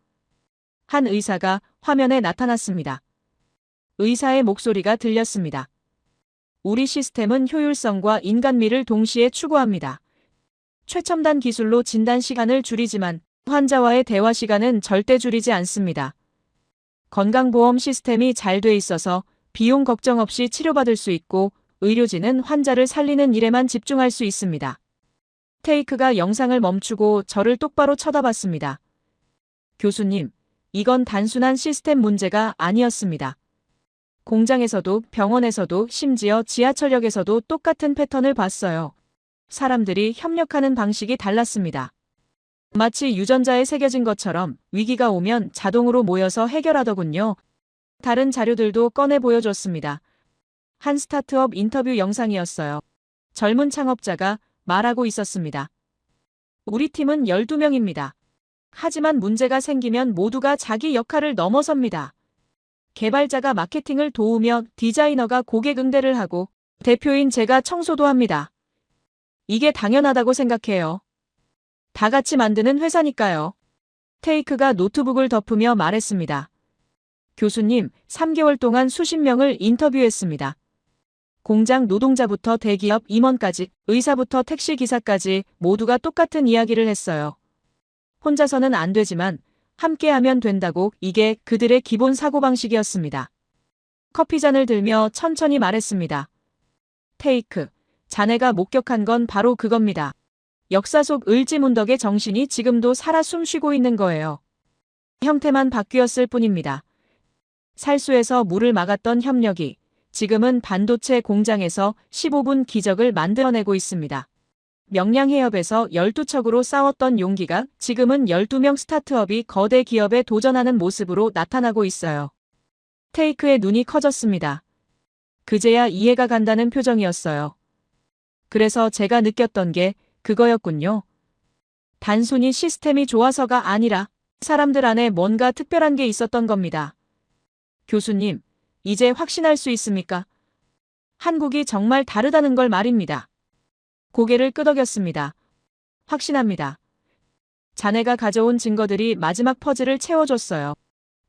Speaker 4: 한 의사가 화면에 나타났습니다. 의사의 목소리가 들렸습니다. 우리 시스템은 효율성과 인간미를 동시에 추구합니다. 최첨단 기술로 진단 시간을 줄이지만 환자와의 대화 시간은 절대 줄이지 않습니다. 건강보험 시스템이 잘 돼 있어서 비용 걱정 없이 치료받을 수 있고 의료진은 환자를 살리는 일에만 집중할 수 있습니다. 테이크가 영상을 멈추고 저를 똑바로 쳐다봤습니다. 교수님, 이건 단순한 시스템 문제가 아니었습니다. 공장에서도 병원에서도 심지어 지하철역에서도 똑같은 패턴을 봤어요. 사람들이 협력하는 방식이 달랐습니다. 마치 유전자에 새겨진 것처럼 위기가 오면 자동으로 모여서 해결하더군요. 다른 자료들도 꺼내 보여줬습니다. 한 스타트업 인터뷰 영상이었어요. 젊은 창업자가 말하고 있었습니다. 우리 팀은 12명입니다. 하지만 문제가 생기면 모두가 자기 역할을 넘어섭니다. 개발자가 마케팅을 도우며 디자이너가 고객 응대를 하고 대표인 제가 청소도 합니다. 이게 당연하다고 생각해요. 다 같이 만드는 회사니까요. 테이크가 노트북을 덮으며 말했습니다. 교수님, 3개월 동안 수십 명을 인터뷰했습니다. 공장 노동자부터 대기업 임원까지, 의사부터 택시기사까지 모두가 똑같은 이야기를 했어요. 혼자서는 안 되지만 함께하면 된다고, 이게 그들의 기본 사고방식이었습니다. 커피잔을 들며 천천히 말했습니다. 테이크, 자네가 목격한 건 바로 그겁니다. 역사 속 을지문덕의 정신이 지금도 살아 숨쉬고 있는 거예요. 형태만 바뀌었을 뿐입니다. 살수에서 물을 막았던 협력이 지금은 반도체 공장에서 15분 기적을 만들어내고 있습니다. 명량해협에서 12척으로 싸웠던 용기가 지금은 12명 스타트업이 거대 기업에 도전하는 모습으로 나타나고 있어요. 테이크의 눈이 커졌습니다. 그제야 이해가 간다는 표정이었어요. 그래서 제가 느꼈던 게 그거였군요. 단순히 시스템이 좋아서가 아니라 사람들 안에 뭔가 특별한 게 있었던 겁니다. 교수님, 이제 확신할 수 있습니까? 한국이 정말 다르다는 걸 말입니다. 고개를 끄덕였습니다. 확신합니다. 자네가 가져온 증거들이 마지막 퍼즐을 채워줬어요.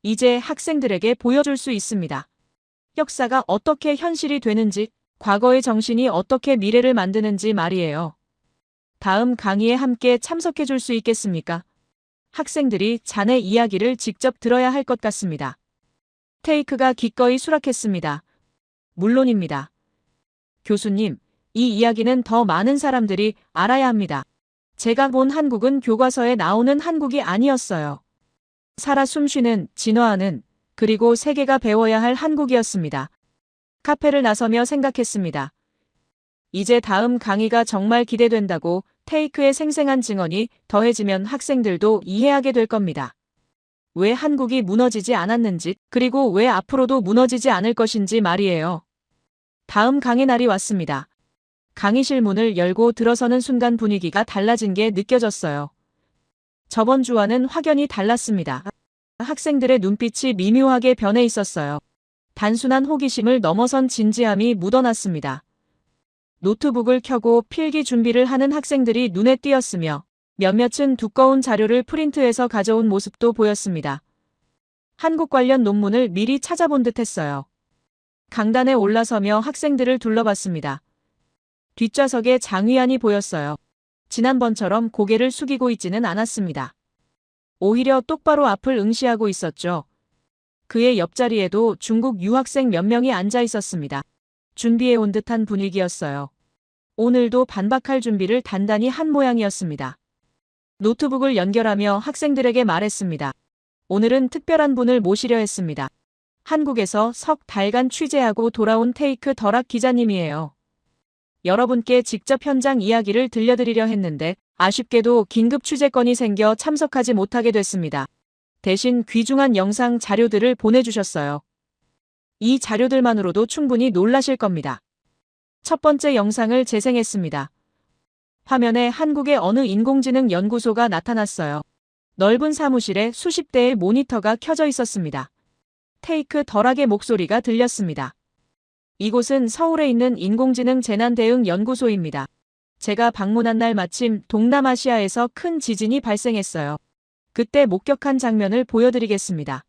Speaker 4: 이제 학생들에게 보여줄 수 있습니다. 역사가 어떻게 현실이 되는지, 과거의 정신이 어떻게 미래를 만드는지 말이에요. 다음 강의에 함께 참석해 줄 수 있겠습니까? 학생들이 자네 이야기를 직접 들어야 할 것 같습니다. 테이크가 기꺼이 수락했습니다. 물론입니다. 교수님, 이 이야기는 더 많은 사람들이 알아야 합니다. 제가 본 한국은 교과서에 나오는 한국이 아니었어요. 살아 숨쉬는, 진화하는, 그리고 세계가 배워야 할 한국이었습니다. 카페를 나서며 생각했습니다. 이제 다음 강의가 정말 기대된다고. 테이크의 생생한 증언이 더해지면 학생들도 이해하게 될 겁니다. 왜 한국이 무너지지 않았는지, 그리고 왜 앞으로도 무너지지 않을 것인지 말이에요. 다음 강의 날이 왔습니다. 강의실 문을 열고 들어서는 순간 분위기가 달라진 게 느껴졌어요. 저번 주와는 확연히 달랐습니다. 학생들의 눈빛이 미묘하게 변해 있었어요. 단순한 호기심을 넘어선 진지함이 묻어났습니다. 노트북을 켜고 필기 준비를 하는 학생들이 눈에 띄었으며 몇몇은 두꺼운 자료를 프린트해서 가져온 모습도 보였습니다. 한국 관련 논문을 미리 찾아본 듯 했어요. 강단에 올라서며 학생들을 둘러봤습니다. 뒷좌석에 장위안이 보였어요. 지난번처럼 고개를 숙이고 있지는 않았습니다. 오히려 똑바로 앞을 응시하고 있었죠. 그의 옆자리에도 중국 유학생 몇 명이 앉아 있었습니다. 준비해온 듯한 분위기였어요. 오늘도 반박할 준비를 단단히 한 모양이었습니다. 노트북을 연결하며 학생들에게 말했습니다. 오늘은 특별한 분을 모시려 했습니다. 한국에서 석 달간 취재하고 돌아온 테이크 덜학 기자님이에요. 여러분께 직접 현장 이야기를 들려드리려 했는데 아쉽게도 긴급 취재건이 생겨 참석하지 못하게 됐습니다. 대신 귀중한 영상 자료들을 보내주셨어요. 이 자료들만으로도 충분히 놀라실 겁니다. 첫 번째 영상을 재생했습니다. 화면에 한국의 어느 인공지능 연구소가 나타났어요. 넓은 사무실에 수십 대의 모니터가 켜져 있었습니다. 테이크 덜학의 목소리가 들렸습니다. 이곳은 서울에 있는 인공지능 재난대응 연구소입니다. 제가 방문한 날 마침 동남아시아에서 큰 지진이 발생했어요. 그때 목격한 장면을 보여드리겠습니다.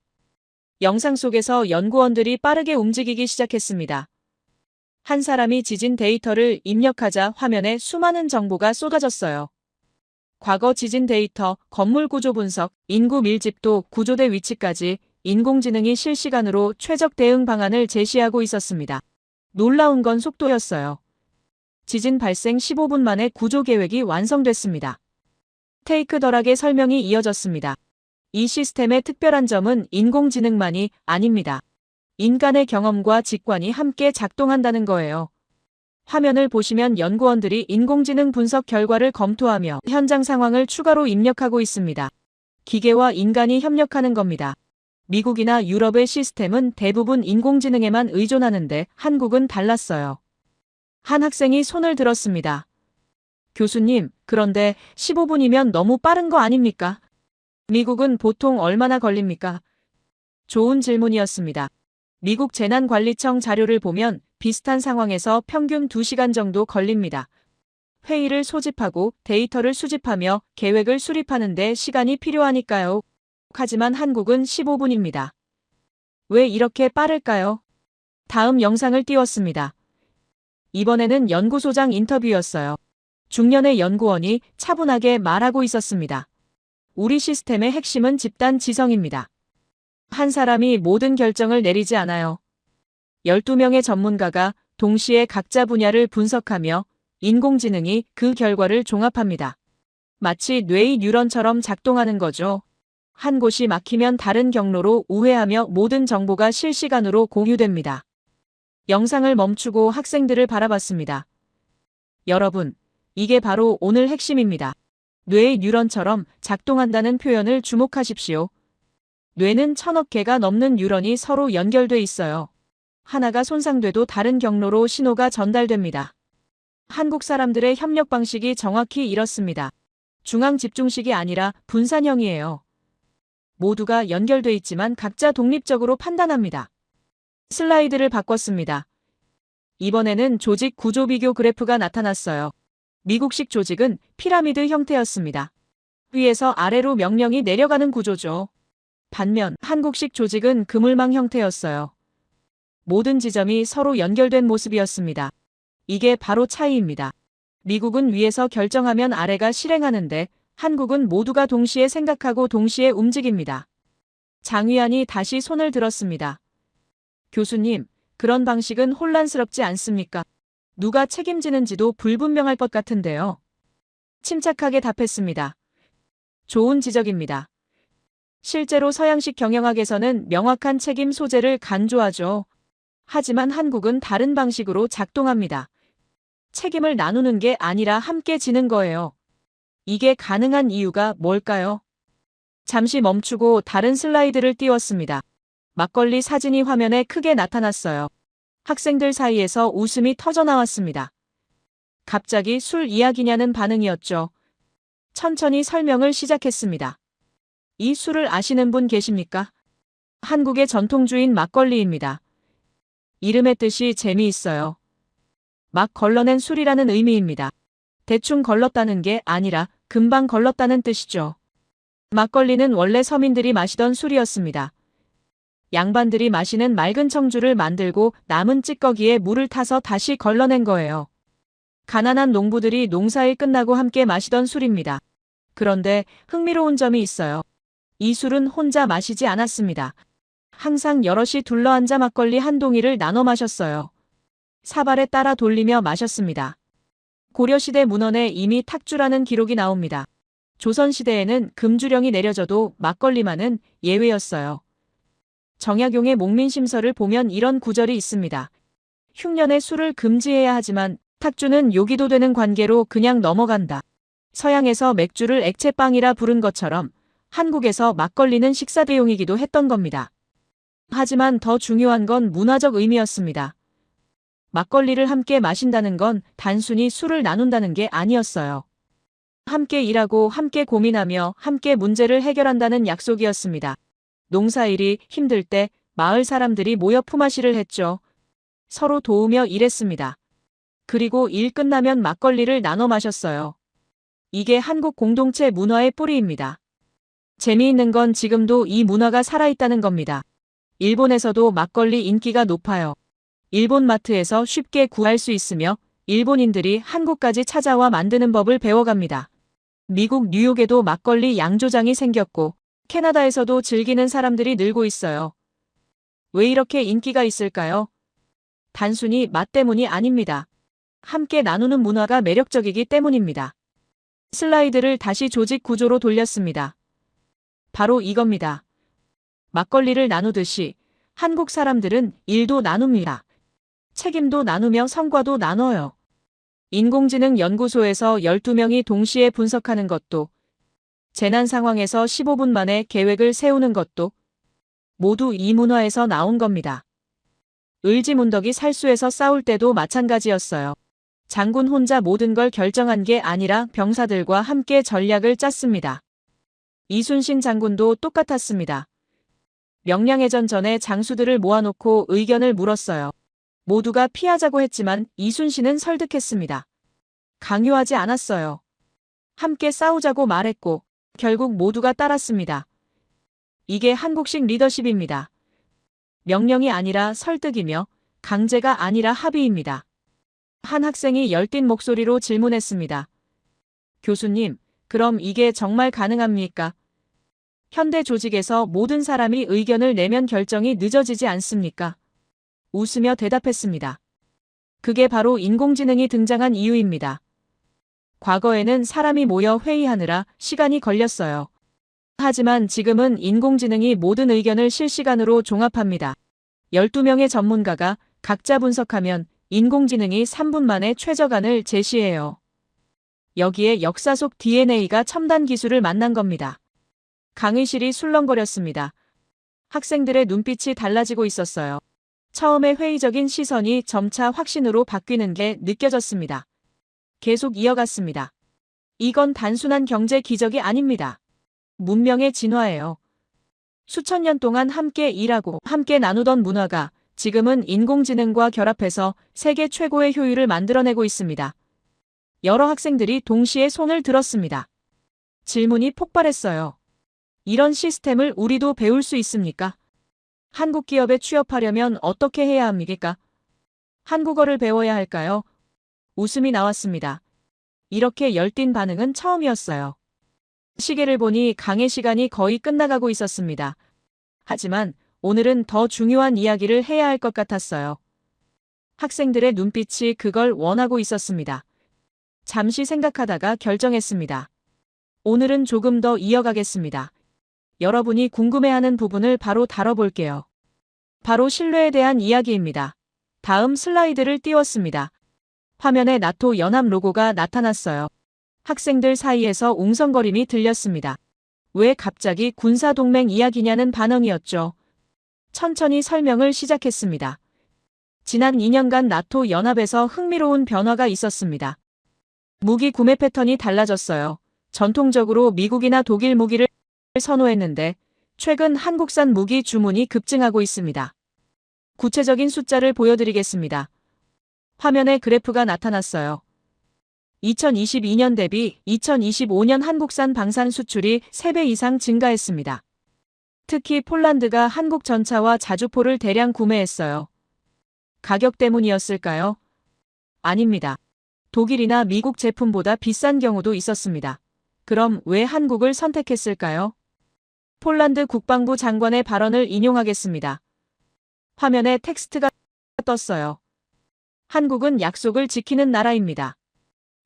Speaker 4: 영상 속에서 연구원들이 빠르게 움직이기 시작했습니다. 한 사람이 지진 데이터를 입력하자 화면에 수많은 정보가 쏟아졌어요. 과거 지진 데이터, 건물 구조 분석, 인구 밀집도, 구조대 위치까지 인공지능이 실시간으로 최적 대응 방안을 제시하고 있었습니다. 놀라운 건 속도였어요. 지진 발생 15분 만에 구조 계획이 완성됐습니다. 테이크 덜학의 설명이 이어졌습니다. 이 시스템의 특별한 점은 인공지능만이 아닙니다. 인간의 경험과 직관이 함께 작동한다는 거예요. 화면을 보시면 연구원들이 인공지능 분석 결과를 검토하며 현장 상황을 추가로 입력하고 있습니다. 기계와 인간이 협력하는 겁니다. 미국이나 유럽의 시스템은 대부분 인공지능에만 의존하는데 한국은 달랐어요. 한 학생이 손을 들었습니다. 교수님, 그런데 15분이면 너무 빠른 거 아닙니까? 미국은 보통 얼마나 걸립니까? 좋은 질문이었습니다. 미국 재난관리청 자료를 보면 비슷한 상황에서 평균 2시간 정도 걸립니다. 회의를 소집하고 데이터를 수집하며 계획을 수립하는 데 시간이 필요하니까요. 하지만 한국은 15분입니다. 왜 이렇게 빠를까요? 다음 영상을 띄웠습니다. 이번에는 연구소장 인터뷰였어요. 중년의 연구원이 차분하게 말하고 있었습니다. 우리 시스템의 핵심은 집단 지성입니다. 한 사람이 모든 결정을 내리지 않아요. 12명의 전문가가 동시에 각자 분야를 분석하며 인공지능이 그 결과를 종합합니다. 마치 뇌의 뉴런처럼 작동하는 거죠. 한 곳이 막히면 다른 경로로 우회하며 모든 정보가 실시간으로 공유됩니다. 영상을 멈추고 학생들을 바라봤습니다. 여러분, 이게 바로 오늘 핵심입니다. 뇌의 뉴런처럼 작동한다는 표현을 주목하십시오. 뇌는 1000억 개가 넘는 뉴런이 서로 연결돼 있어요. 하나가 손상돼도 다른 경로로 신호가 전달됩니다. 한국 사람들의 협력 방식이 정확히 이렇습니다. 중앙 집중식이 아니라 분산형이에요. 모두가 연결돼 있지만 각자 독립적으로 판단합니다. 슬라이드를 바꿨습니다. 이번에는 조직 구조 비교 그래프가 나타났어요. 미국식 조직은 피라미드 형태였습니다. 위에서 아래로 명령이 내려가는 구조죠. 반면 한국식 조직은 그물망 형태였어요. 모든 지점이 서로 연결된 모습이었습니다. 이게 바로 차이입니다. 미국은 위에서 결정하면 아래가 실행하는데 한국은 모두가 동시에 생각하고 동시에 움직입니다. 장위안이 다시 손을 들었습니다. 교수님, 그런 방식은 혼란스럽지 않습니까? 누가 책임지는지도 불분명할 것 같은데요. 침착하게 답했습니다. 좋은 지적입니다. 실제로 서양식 경영학에서는 명확한 책임 소재를 강조하죠. 하지만 한국은 다른 방식으로 작동합니다. 책임을 나누는 게 아니라 함께 지는 거예요. 이게 가능한 이유가 뭘까요? 잠시 멈추고 다른 슬라이드를 띄웠습니다. 막걸리 사진이 화면에 크게 나타났어요. 학생들 사이에서 웃음이 터져나왔습니다. 갑자기 술 이야기냐는 반응이었죠. 천천히 설명을 시작했습니다. 이 술을 아시는 분 계십니까? 한국의 전통주인 막걸리입니다. 이름의 뜻이 재미있어요. 막 걸러낸 술이라는 의미입니다. 대충 걸렀다는 게 아니라 금방 걸렀다는 뜻이죠. 막걸리는 원래 서민들이 마시던 술이었습니다. 양반들이 마시는 맑은 청주를 만들고 남은 찌꺼기에 물을 타서 다시 걸러낸 거예요. 가난한 농부들이 농사일 끝나고 함께 마시던 술입니다. 그런데 흥미로운 점이 있어요. 이 술은 혼자 마시지 않았습니다. 항상 여럿이 둘러앉아 막걸리 한 동이를 나눠 마셨어요. 사발에 따라 돌리며 마셨습니다. 고려시대 문헌에 이미 탁주라는 기록이 나옵니다. 조선시대에는 금주령이 내려져도 막걸리만은 예외였어요. 정약용의 목민심서를 보면 이런 구절이 있습니다. 흉년에 술을 금지해야 하지만 탁주는 요기도 되는 관계로 그냥 넘어간다. 서양에서 맥주를 액체빵이라 부른 것처럼 한국에서 막걸리는 식사 대용이기도 했던 겁니다. 하지만 더 중요한 건 문화적 의미였습니다. 막걸리를 함께 마신다는 건 단순히 술을 나눈다는 게 아니었어요. 함께 일하고 함께 고민하며 함께 문제를 해결한다는 약속이었습니다. 농사일이 힘들 때 마을 사람들이 모여 품앗이를 했죠. 서로 도우며 일했습니다. 그리고 일 끝나면 막걸리를 나눠 마셨어요. 이게 한국 공동체 문화의 뿌리입니다. 재미있는 건 지금도 이 문화가 살아있다는 겁니다. 일본에서도 막걸리 인기가 높아요. 일본 마트에서 쉽게 구할 수 있으며 일본인들이 한국까지 찾아와 만드는 법을 배워갑니다. 미국 뉴욕에도 막걸리 양조장이 생겼고 캐나다에서도 즐기는 사람들이 늘고 있어요. 왜 이렇게 인기가 있을까요? 단순히 맛 때문이 아닙니다. 함께 나누는 문화가 매력적이기 때문입니다. 슬라이드를 다시 조직 구조로 돌렸습니다. 바로 이겁니다. 막걸리를 나누듯이 한국 사람들은 일도 나눕니다. 책임도 나누며 성과도 나눠요. 인공지능 연구소에서 12명이 동시에 분석하는 것도, 재난 상황에서 15분 만에 계획을 세우는 것도 모두 이 문화에서 나온 겁니다. 을지문덕이 살수에서 싸울 때도 마찬가지였어요. 장군 혼자 모든 걸 결정한 게 아니라 병사들과 함께 전략을 짰습니다. 이순신 장군도 똑같았습니다. 명량해전 전에 장수들을 모아놓고 의견을 물었어요. 모두가 피하자고 했지만 이순신은 설득했습니다. 강요하지 않았어요. 함께 싸우자고 말했고 결국 모두가 따랐습니다. 이게 한국식 리더십입니다. 명령이 아니라 설득이며 강제가 아니라 합의입니다. 한 학생이 열띤 목소리로 질문했습니다. 교수님, 그럼 이게 정말 가능합니까? 현대 조직에서 모든 사람이 의견을 내면 결정이 늦어지지 않습니까? 웃으며 대답했습니다. 그게 바로 인공지능이 등장한 이유입니다. 과거에는 사람이 모여 회의하느라 시간이 걸렸어요. 하지만 지금은 인공지능이 모든 의견을 실시간으로 종합합니다. 12명의 전문가가 각자 분석하면 인공지능이 3분 만에 최저간을 제시해요. 여기에 역사 속 DNA가 첨단 기술을 만난 겁니다. 강의실이 술렁거렸습니다. 학생들의 눈빛이 달라지고 있었어요. 처음에 회의적인 시선이 점차 확신으로 바뀌는 게 느껴졌습니다. 계속 이어갔습니다. 이건 단순한 경제 기적이 아닙니다. 문명의 진화예요. 수천 년 동안 함께 일하고 함께 나누던 문화가 지금은 인공지능과 결합해서 세계 최고의 효율을 만들어내고 있습니다. 여러 학생들이 동시에 손을 들었습니다. 질문이 폭발했어요. 이런 시스템을 우리도 배울 수 있습니까? 한국 기업에 취업하려면 어떻게 해야 합니까? 한국어를 배워야 할까요? 웃음이 나왔습니다. 이렇게 열띤 반응은 처음이었어요. 시계를 보니 강의 시간이 거의 끝나가고 있었습니다. 하지만 오늘은 더 중요한 이야기를 해야 할 것 같았어요. 학생들의 눈빛이 그걸 원하고 있었습니다. 잠시 생각하다가 결정했습니다. 오늘은 조금 더 이어가겠습니다. 여러분이 궁금해하는 부분을 바로 다뤄볼게요. 바로 신뢰에 대한 이야기입니다. 다음 슬라이드를 띄웠습니다. 화면에 나토 연합 로고가 나타났어요. 학생들 사이에서 웅성거림이 들렸습니다. 왜 갑자기 군사동맹 이야기냐는 반응이었죠. 천천히 설명을 시작했습니다. 지난 2년간 나토 연합에서 흥미로운 변화가 있었습니다. 무기 구매 패턴이 달라졌어요. 전통적으로 미국이나 독일 무기를 선호했는데 최근 한국산 무기 주문이 급증하고 있습니다. 구체적인 숫자를 보여드리겠습니다. 화면에 그래프가 나타났어요. 2022년 대비 2025년 한국산 방산 수출이 3배 이상 증가했습니다. 특히 폴란드가 한국 전차와 자주포를 대량 구매했어요. 가격 때문이었을까요? 아닙니다. 독일이나 미국 제품보다 비싼 경우도 있었습니다. 그럼 왜 한국을 선택했을까요? 폴란드 국방부 장관의 발언을 인용하겠습니다. 화면에 텍스트가 떴어요. 한국은 약속을 지키는 나라입니다.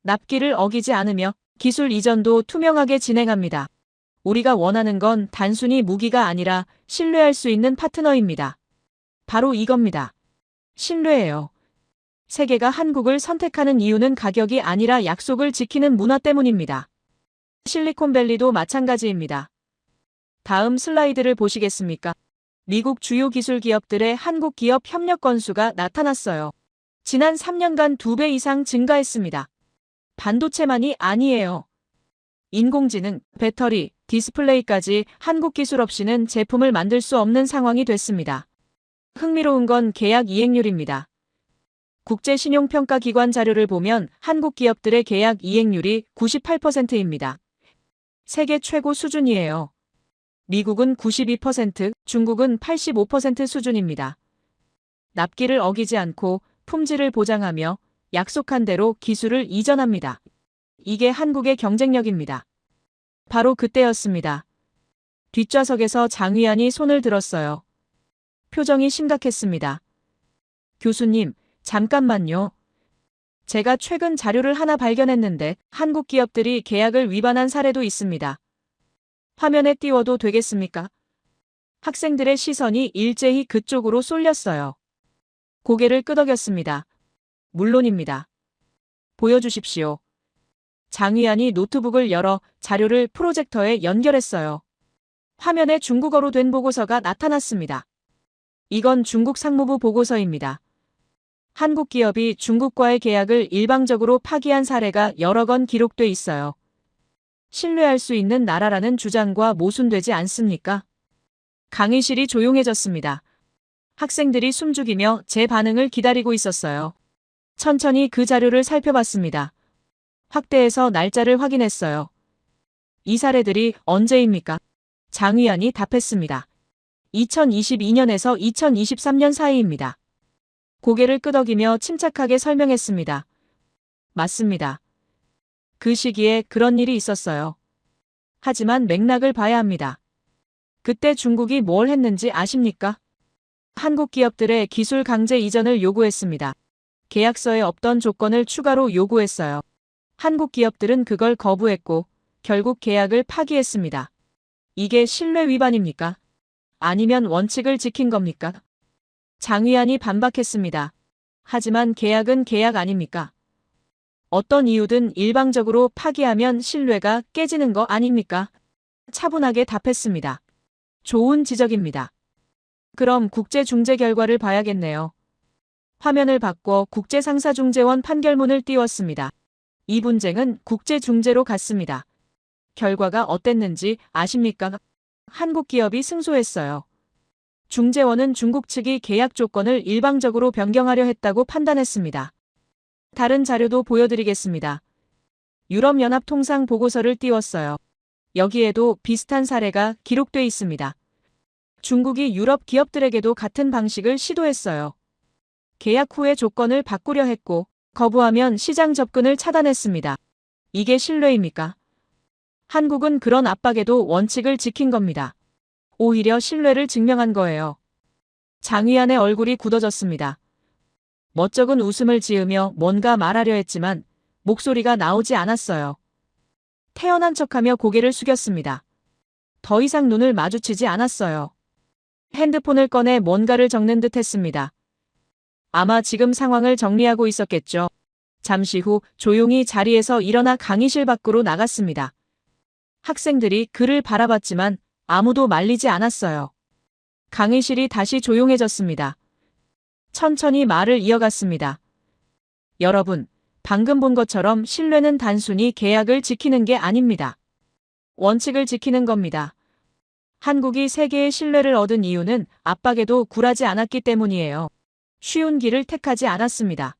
Speaker 4: 납기를 어기지 않으며 기술 이전도 투명하게 진행합니다. 우리가 원하는 건 단순히 무기가 아니라 신뢰할 수 있는 파트너입니다. 바로 이겁니다. 신뢰예요. 세계가 한국을 선택하는 이유는 가격이 아니라 약속을 지키는 문화 때문입니다. 실리콘밸리도 마찬가지입니다. 다음 슬라이드를 보시겠습니까? 미국 주요 기술 기업들의 한국 기업 협력 건수가 나타났어요. 지난 3년간 2배 이상 증가했습니다. 반도체만이 아니에요. 인공지능, 배터리, 디스플레이까지 한국 기술 없이는 제품을 만들 수 없는 상황이 됐습니다. 흥미로운 건 계약 이행률입니다. 국제신용평가기관 자료를 보면 한국 기업들의 계약 이행률이 98%입니다. 세계 최고 수준이에요. 미국은 92%, 중국은 85% 수준입니다. 납기를 어기지 않고 품질을 보장하며 약속한 대로 기술을 이전합니다. 이게 한국의 경쟁력입니다. 바로 그때였습니다. 뒷좌석에서 장위안이 손을 들었어요. 표정이 심각했습니다. 교수님, 잠깐만요. 제가 최근 자료를 하나 발견했는데 한국 기업들이 계약을 위반한 사례도 있습니다. 화면에 띄워도 되겠습니까? 학생들의 시선이 일제히 그쪽으로 쏠렸어요. 고개를 끄덕였습니다. 물론입니다. 보여주십시오. 장위안이 노트북을 열어 자료를 프로젝터에 연결했어요. 화면에 중국어로 된 보고서가 나타났습니다. 이건 중국 상무부 보고서입니다. 한국 기업이 중국과의 계약을 일방적으로 파기한 사례가 여러 건 기록돼 있어요. 신뢰할 수 있는 나라라는 주장과 모순되지 않습니까? 강의실이 조용해졌습니다. 학생들이 숨죽이며 제 반응을 기다리고 있었어요. 천천히 그 자료를 살펴봤습니다. 확대해서 날짜를 확인했어요. 이 사례들이 언제입니까? 장위안이 답했습니다. 2022년에서 2023년 사이입니다. 고개를 끄덕이며 침착하게 설명했습니다. 맞습니다. 그 시기에 그런 일이 있었어요. 하지만 맥락을 봐야 합니다. 그때 중국이 뭘 했는지 아십니까? 한국 기업들의 기술 강제 이전을 요구했습니다. 계약서에 없던 조건을 추가로 요구했어요. 한국 기업들은 그걸 거부했고 결국 계약을 파기했습니다. 이게 신뢰 위반입니까? 아니면 원칙을 지킨 겁니까? 장위안이 반박했습니다. 하지만 계약은 계약 아닙니까? 어떤 이유든 일방적으로 파기하면 신뢰가 깨지는 거 아닙니까? 차분하게 답했습니다. 좋은 지적입니다. 그럼 국제중재 결과를 봐야겠네요. 화면을 바꿔 국제상사중재원 판결문을 띄웠습니다. 이 분쟁은 국제중재로 갔습니다. 결과가 어땠는지 아십니까? 한국 기업이 승소했어요. 중재원은 중국 측이 계약 조건을 일방적으로 변경하려 했다고 판단했습니다. 다른 자료도 보여드리겠습니다. 유럽연합 통상 보고서를 띄웠어요. 여기에도 비슷한 사례가 기록돼 있습니다. 중국이 유럽 기업들에게도 같은 방식을 시도했어요. 계약 후에 조건을 바꾸려 했고 거부하면 시장 접근을 차단했습니다. 이게 신뢰입니까? 한국은 그런 압박에도 원칙을 지킨 겁니다. 오히려 신뢰를 증명한 거예요. 장위안의 얼굴이 굳어졌습니다. 멋쩍은 웃음을 지으며 뭔가 말하려 했지만 목소리가 나오지 않았어요. 태연한 척하며 고개를 숙였습니다. 더 이상 눈을 마주치지 않았어요. 핸드폰을 꺼내 뭔가를 적는 듯 했습니다. 아마 지금 상황을 정리하고 있었겠죠. 잠시 후 조용히 자리에서 일어나 강의실 밖으로 나갔습니다. 학생들이 그를 바라봤지만 아무도 말리지 않았어요. 강의실이 다시 조용해졌습니다. 천천히 말을 이어갔습니다. 여러분, 방금 본 것처럼 신뢰는 단순히 계약을 지키는 게 아닙니다. 원칙을 지키는 겁니다. 한국이 세계의 신뢰를 얻은 이유는 압박에도 굴하지 않았기 때문이에요. 쉬운 길을 택하지 않았습니다.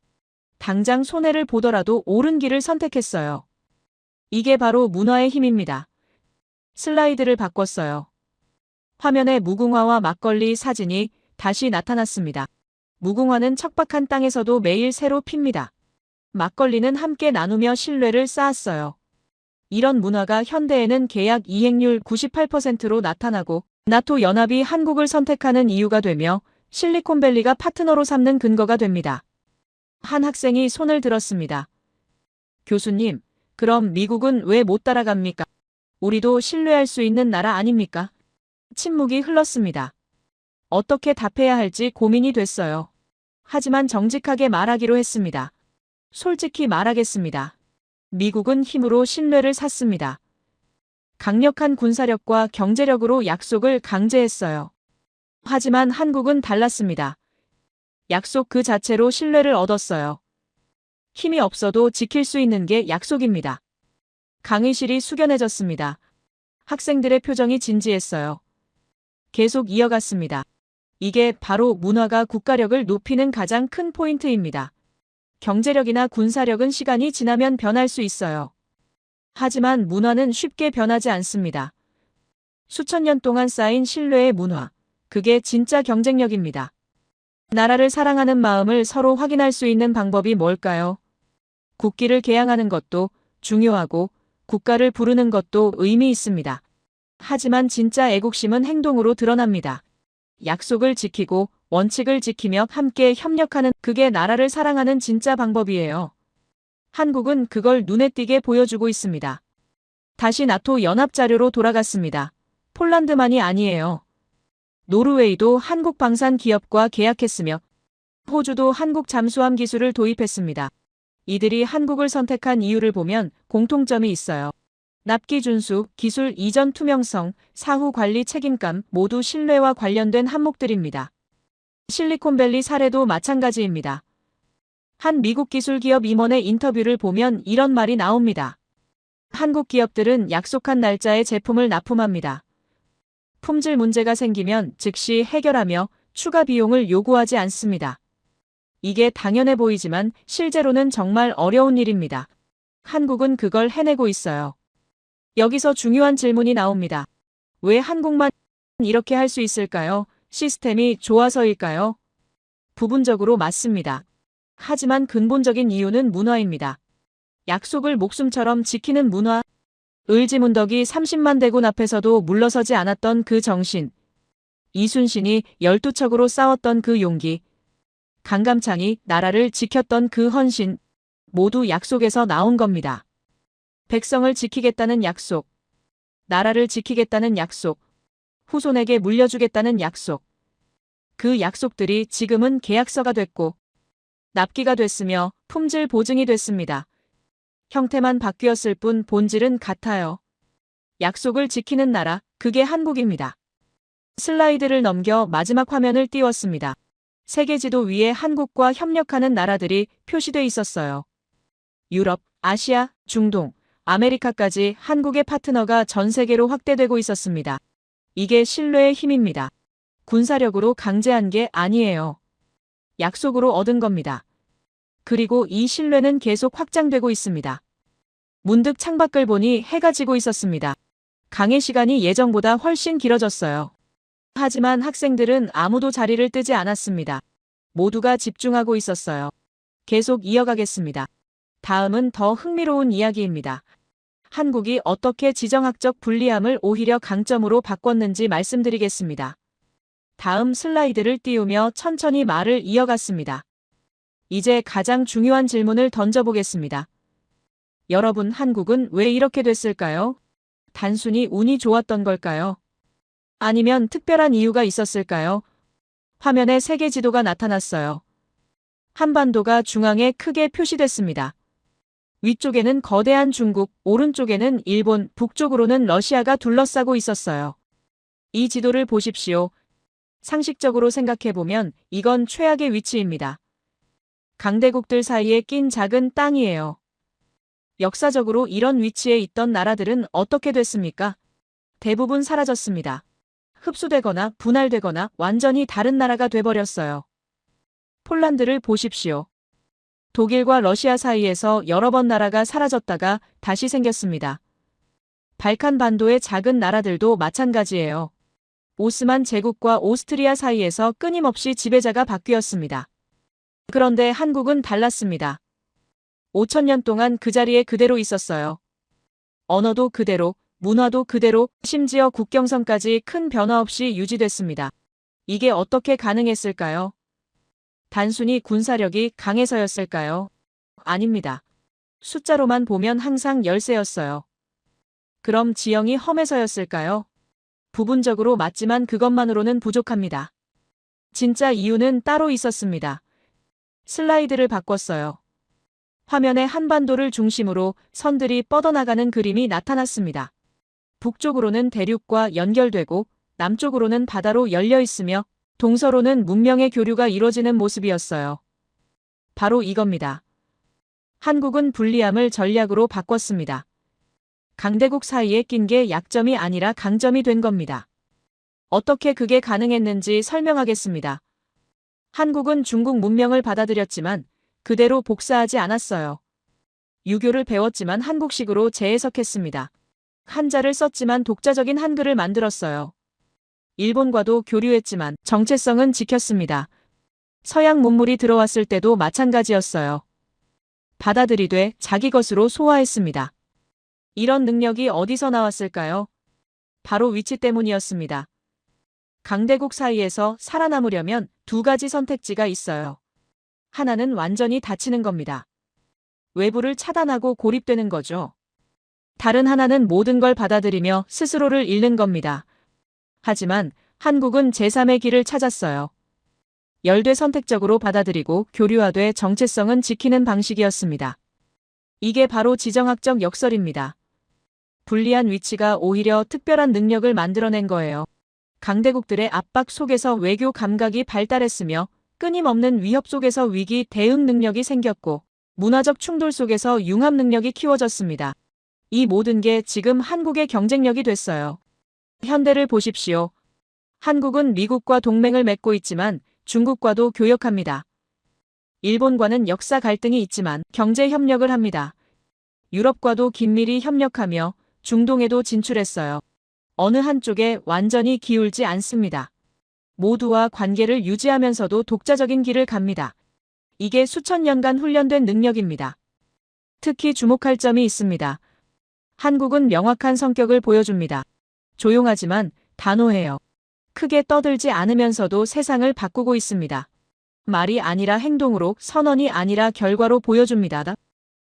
Speaker 4: 당장 손해를 보더라도 옳은 길을 선택했어요. 이게 바로 문화의 힘입니다. 슬라이드를 바꿨어요. 화면에 무궁화와 막걸리 사진이 다시 나타났습니다. 무궁화는 척박한 땅에서도 매일 새로 핍니다. 막걸리는 함께 나누며 신뢰를 쌓았어요. 이런 문화가 현대에는 계약 이행률 98%로 나타나고 나토 연합이 한국을 선택하는 이유가 되며 실리콘밸리가 파트너로 삼는 근거가 됩니다. 한 학생이 손을 들었습니다. 교수님, 그럼 미국은 왜 못 따라갑니까? 우리도 신뢰할 수 있는 나라 아닙니까? 침묵이 흘렀습니다. 어떻게 답해야 할지 고민이 됐어요. 하지만 정직하게 말하기로 했습니다. 솔직히 말하겠습니다. 미국은 힘으로 신뢰를 샀습니다. 강력한 군사력과 경제력으로 약속을 강제했어요. 하지만 한국은 달랐습니다. 약속 그 자체로 신뢰를 얻었어요. 힘이 없어도 지킬 수 있는 게 약속입니다. 강의실이 숙연해졌습니다. 학생들의 표정이 진지했어요. 계속 이어갔습니다. 이게 바로 문화가 국가력을 높이는 가장 큰 포인트입니다. 경제력이나 군사력은 시간이 지나면 변할 수 있어요. 하지만 문화는 쉽게 변하지 않습니다. 수천 년 동안 쌓인 신뢰의 문화, 그게 진짜 경쟁력입니다. 나라를 사랑하는 마음을 서로 확인할 수 있는 방법이 뭘까요? 국기를 개양하는 것도 중요하고 국가를 부르는 것도 의미 있습니다. 하지만 진짜 애국심은 행동으로 드러납니다. 약속을 지키고 원칙을 지키며 함께 협력하는 그게 나라를 사랑하는 진짜 방법이에요. 한국은 그걸 눈에 띄게 보여주고 있습니다. 다시 나토 연합 자료로 돌아갔습니다. 폴란드만이 아니에요. 노르웨이도 한국 방산 기업과 계약했으며 호주도 한국 잠수함 기술을 도입했습니다. 이들이 한국을 선택한 이유를 보면 공통점이 있어요. 납기 준수, 기술 이전 투명성, 사후 관리 책임감 모두 신뢰와 관련된 항목들입니다. 실리콘밸리 사례도 마찬가지입니다. 한 미국 기술 기업 임원의 인터뷰를 보면 이런 말이 나옵니다. 한국 기업들은 약속한 날짜에 제품을 납품합니다. 품질 문제가 생기면 즉시 해결하며 추가 비용을 요구하지 않습니다. 이게 당연해 보이지만 실제로는 정말 어려운 일입니다. 한국은 그걸 해내고 있어요. 여기서 중요한 질문이 나옵니다. 왜 한국만 이렇게 할 수 있을까요? 시스템이 좋아서일까요? 부분적으로 맞습니다. 하지만 근본적인 이유는 문화입니다. 약속을 목숨처럼 지키는 문화. 을지문덕이 30만 대군 앞에서도 물러서지 않았던 그 정신. 이순신이 12척으로 싸웠던 그 용기. 강감창이 나라를 지켰던 그 헌신. 모두 약속에서 나온 겁니다. 백성을 지키겠다는 약속. 나라를 지키겠다는 약속. 후손에게 물려주겠다는 약속. 그 약속들이 지금은 계약서가 됐고 납기가 됐으며 품질 보증이 됐습니다. 형태만 바뀌었을 뿐 본질은 같아요. 약속을 지키는 나라, 그게 한국입니다. 슬라이드를 넘겨 마지막 화면을 띄웠습니다. 세계지도 위에 한국과 협력하는 나라들이 표시돼 있었어요. 유럽, 아시아, 중동, 아메리카까지 한국의 파트너가 전 세계로 확대되고 있었습니다. 이게 신뢰의 힘입니다. 군사력으로 강제한 게 아니에요. 약속으로 얻은 겁니다. 그리고 이 신뢰는 계속 확장되고 있습니다. 문득 창밖을 보니 해가 지고 있었습니다. 강의 시간이 예정보다 훨씬 길어졌어요. 하지만 학생들은 아무도 자리를 뜨지 않았습니다. 모두가 집중하고 있었어요. 계속 이어가겠습니다. 다음은 더 흥미로운 이야기입니다. 한국이 어떻게 지정학적 불리함을 오히려 강점으로 바꿨는지 말씀드리겠습니다. 다음 슬라이드를 띄우며 천천히 말을 이어갔습니다. 이제 가장 중요한 질문을 던져보겠습니다. 여러분, 한국은 왜 이렇게 됐을까요? 단순히 운이 좋았던 걸까요? 아니면 특별한 이유가 있었을까요? 화면에 세계 지도가 나타났어요. 한반도가 중앙에 크게 표시됐습니다. 위쪽에는 거대한 중국, 오른쪽에는 일본, 북쪽으로는 러시아가 둘러싸고 있었어요. 이 지도를 보십시오. 상식적으로 생각해보면 이건 최악의 위치입니다. 강대국들 사이에 낀 작은 땅이에요. 역사적으로 이런 위치에 있던 나라들은 어떻게 됐습니까? 대부분 사라졌습니다. 흡수되거나 분할되거나 완전히 다른 나라가 돼버렸어요. 폴란드를 보십시오. 독일과 러시아 사이에서 여러 번 나라가 사라졌다가 다시 생겼습니다. 발칸 반도의 작은 나라들도 마찬가지예요. 오스만 제국과 오스트리아 사이에서 끊임없이 지배자가 바뀌었습니다. 그런데 한국은 달랐습니다. 5,000년 동안 그 자리에 그대로 있었어요. 언어도 그대로, 문화도 그대로, 심지어 국경선까지 큰 변화 없이 유지됐습니다. 이게 어떻게 가능했을까요? 단순히 군사력이 강해서였을까요? 아닙니다. 숫자로만 보면 항상 열세였어요. 그럼 지형이 험해서였을까요? 부분적으로 맞지만 그것만으로는 부족합니다. 진짜 이유는 따로 있었습니다. 슬라이드를 바꿨어요. 화면에 한반도를 중심으로 선들이 뻗어나가는 그림이 나타났습니다. 북쪽으로는 대륙과 연결되고 남쪽으로는 바다로 열려 있으며 동서로는 문명의 교류가 이루어지는 모습이었어요. 바로 이겁니다. 한국은 불리함을 전략으로 바꿨습니다. 강대국 사이에 낀 게 약점이 아니라 강점이 된 겁니다. 어떻게 그게 가능했는지 설명하겠습니다. 한국은 중국 문명을 받아들였지만 그대로 복사하지 않았어요. 유교를 배웠지만 한국식으로 재해석했습니다. 한자를 썼지만 독자적인 한글을 만들었어요. 일본과도 교류했지만 정체성은 지켰습니다. 서양 문물이 들어왔을 때도 마찬가지였어요. 받아들이되 자기 것으로 소화했습니다. 이런 능력이 어디서 나왔을까요? 바로 위치 때문이었습니다. 강대국 사이에서 살아남으려면 두 가지 선택지가 있어요. 하나는 완전히 닫히는 겁니다. 외부를 차단하고 고립되는 거죠. 다른 하나는 모든 걸 받아들이며 스스로를 잃는 겁니다. 하지만 한국은 제3의 길을 찾았어요. 열되 선택적으로 받아들이고 교류하되 정체성은 지키는 방식이었습니다. 이게 바로 지정학적 역설입니다. 불리한 위치가 오히려 특별한 능력을 만들어낸 거예요. 강대국들의 압박 속에서 외교 감각이 발달했으며 끊임없는 위협 속에서 위기 대응 능력이 생겼고 문화적 충돌 속에서 융합 능력이 키워졌습니다. 이 모든 게 지금 한국의 경쟁력이 됐어요. 현대를 보십시오. 한국은 미국과 동맹을 맺고 있지만 중국과도 교역합니다. 일본과는 역사 갈등이 있지만 경제 협력을 합니다. 유럽과도 긴밀히 협력하며 중동에도 진출했어요. 어느 한쪽에 완전히 기울지 않습니다. 모두와 관계를 유지하면서도 독자적인 길을 갑니다. 이게 수천 년간 훈련된 능력입니다. 특히 주목할 점이 있습니다. 한국은 명확한 성격을 보여줍니다. 조용하지만 단호해요. 크게 떠들지 않으면서도 세상을 바꾸고 있습니다. 말이 아니라 행동으로, 선언이 아니라 결과로 보여줍니다.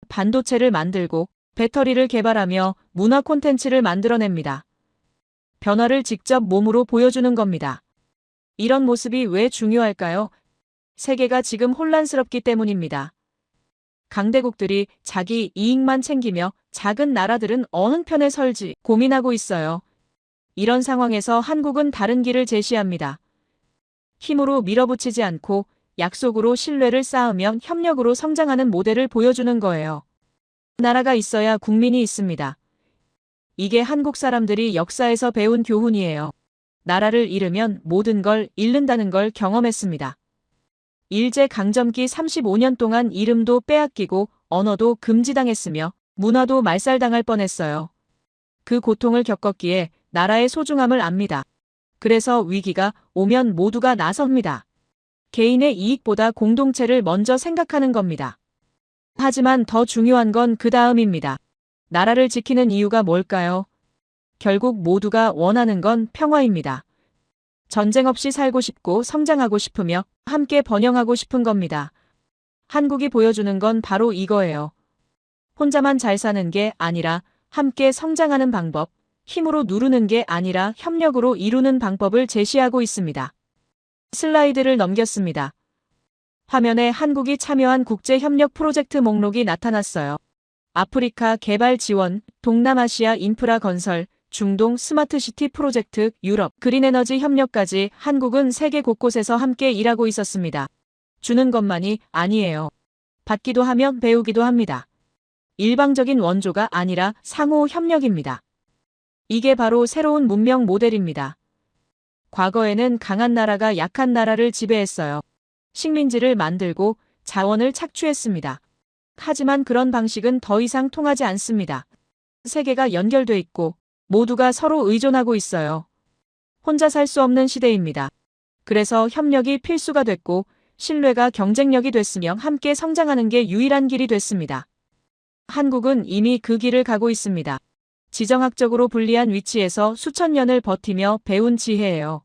Speaker 4: 반도체를 만들고 배터리를 개발하며 문화 콘텐츠를 만들어냅니다. 변화를 직접 몸으로 보여주는 겁니다. 이런 모습이 왜 중요할까요? 세계가 지금 혼란스럽기 때문입니다. 강대국들이 자기 이익만 챙기며 작은 나라들은 어느 편에 설지 고민하고 있어요. 이런 상황에서 한국은 다른 길을 제시합니다. 힘으로 밀어붙이지 않고 약속으로 신뢰를 쌓으며 협력으로 성장하는 모델을 보여주는 거예요. 나라가 있어야 국민이 있습니다. 이게 한국 사람들이 역사에서 배운 교훈이에요. 나라를 잃으면 모든 걸 잃는다는 걸 경험했습니다. 일제강점기 35년 동안 이름도 빼앗기고 언어도 금지당했으며 문화도 말살당할 뻔했어요. 그 고통을 겪었기에 나라의 소중함을 압니다. 그래서 위기가 오면 모두가 나섭니다. 개인의 이익보다 공동체를 먼저 생각하는 겁니다. 하지만 더 중요한 건 그 다음입니다. 나라를 지키는 이유가 뭘까요? 결국 모두가 원하는 건 평화입니다. 전쟁 없이 살고 싶고 성장하고 싶으며 함께 번영하고 싶은 겁니다. 한국이 보여주는 건 바로 이거예요. 혼자만 잘 사는 게 아니라 함께 성장하는 방법, 힘으로 누르는 게 아니라 협력으로 이루는 방법을 제시하고 있습니다. 슬라이드를 넘겼습니다. 화면에 한국이 참여한 국제협력 프로젝트 목록이 나타났어요. 아프리카 개발 지원, 동남아시아 인프라 건설, 중동 스마트시티 프로젝트, 유럽 그린에너지 협력까지 한국은 세계 곳곳에서 함께 일하고 있었습니다. 주는 것만이 아니에요. 받기도 하면 배우기도 합니다. 일방적인 원조가 아니라 상호 협력입니다. 이게 바로 새로운 문명 모델입니다. 과거에는 강한 나라가 약한 나라를 지배했어요. 식민지를 만들고 자원을 착취했습니다. 하지만 그런 방식은 더 이상 통하지 않습니다. 세계가 연결돼 있고 모두가 서로 의존하고 있어요. 혼자 살 수 없는 시대입니다. 그래서 협력이 필수가 됐고 신뢰가 경쟁력이 됐으며 함께 성장하는 게 유일한 길이 됐습니다. 한국은 이미 그 길을 가고 있습니다. 지정학적으로 불리한 위치에서 수천 년을 버티며 배운 지혜예요.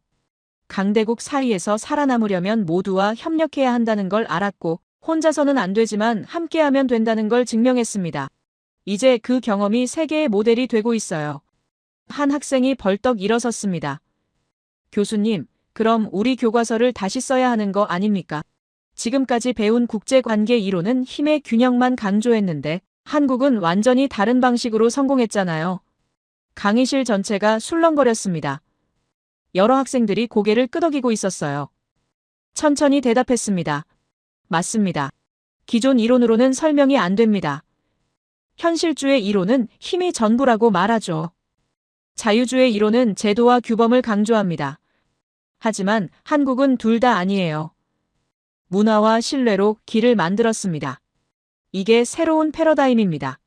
Speaker 4: 강대국 사이에서 살아남으려면 모두와 협력해야 한다는 걸 알았고 혼자서는 안 되지만 함께하면 된다는 걸 증명했습니다. 이제 그 경험이 세계의 모델이 되고 있어요. 한 학생이 벌떡 일어섰습니다. 교수님, 그럼 우리 교과서를 다시 써야 하는 거 아닙니까? 지금까지 배운 국제관계 이론은 힘의 균형만 강조했는데 한국은 완전히 다른 방식으로 성공했잖아요. 강의실 전체가 술렁거렸습니다. 여러 학생들이 고개를 끄덕이고 있었어요. 천천히 대답했습니다. 맞습니다. 기존 이론으로는 설명이 안 됩니다. 현실주의 이론은 힘이 전부라고 말하죠. 자유주의 이론은 제도와 규범을 강조합니다. 하지만 한국은 둘 다 아니에요. 문화와 신뢰로 길을 만들었습니다. 이게 새로운 패러다임입니다.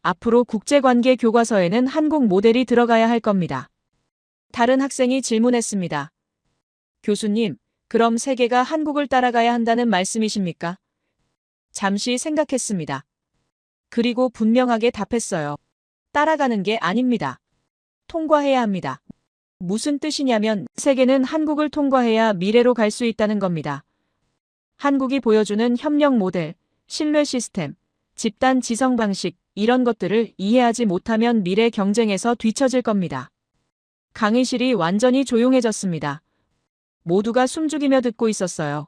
Speaker 4: 앞으로 국제관계 교과서에는 한국 모델이 들어가야 할 겁니다. 다른 학생이 질문했습니다. 교수님, 그럼 세계가 한국을 따라가야 한다는 말씀이십니까? 잠시 생각했습니다. 그리고 분명하게 답했어요. 따라가는 게 아닙니다. 통과해야 합니다. 무슨 뜻이냐면 세계는 한국을 통과해야 미래로 갈 수 있다는 겁니다. 한국이 보여주는 협력 모델, 신뢰 시스템, 집단 지성 방식 이런 것들을 이해하지 못하면 미래 경쟁에서 뒤처질 겁니다. 강의실이 완전히 조용해졌습니다. 모두가 숨죽이며 듣고 있었어요.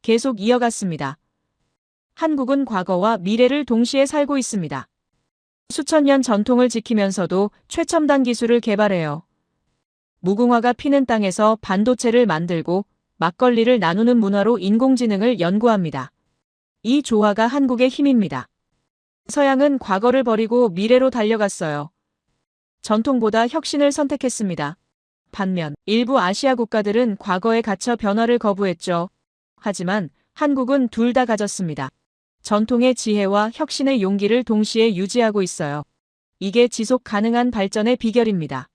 Speaker 4: 계속 이어갔습니다. 한국은 과거와 미래를 동시에 살고 있습니다. 수천 년 전통을 지키면서도 최첨단 기술을 개발해요. 무궁화가 피는 땅에서 반도체를 만들고 막걸리를 나누는 문화로 인공지능을 연구합니다. 이 조화가 한국의 힘입니다. 서양은 과거를 버리고 미래로 달려갔어요. 전통보다 혁신을 선택했습니다. 반면 일부 아시아 국가들은 과거에 갇혀 변화를 거부했죠. 하지만 한국은 둘 다 가졌습니다. 전통의 지혜와 혁신의 용기를 동시에 유지하고 있어요. 이게 지속 가능한 발전의 비결입니다.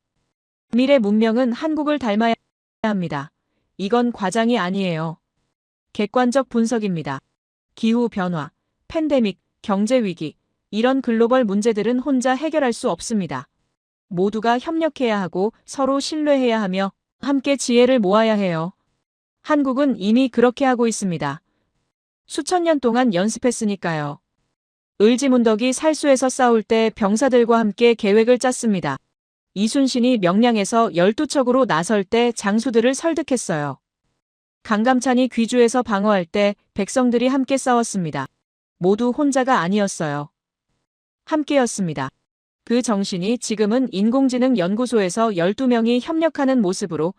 Speaker 4: 미래 문명은 한국을 닮아야 합니다. 이건 과장이 아니에요. 객관적 분석입니다. 기후 변화, 팬데믹, 경제 위기, 이런 글로벌 문제들은 혼자 해결할 수 없습니다. 모두가 협력해야 하고 서로 신뢰해야 하며 함께 지혜를 모아야 해요. 한국은 이미 그렇게 하고 있습니다. 수천 년 동안 연습했으니까요. 을지문덕이 살수에서 싸울 때 병사들과 함께 계획을 짰습니다. 이순신이 명량에서 12척으로 나설 때 장수들을 설득했어요. 강감찬이 귀주에서 방어할 때 백성들이 함께 싸웠습니다. 모두 혼자가 아니었어요. 함께였습니다. 그 정신이 지금은 인공지능 연구소에서 12명이 협력하는 모습으로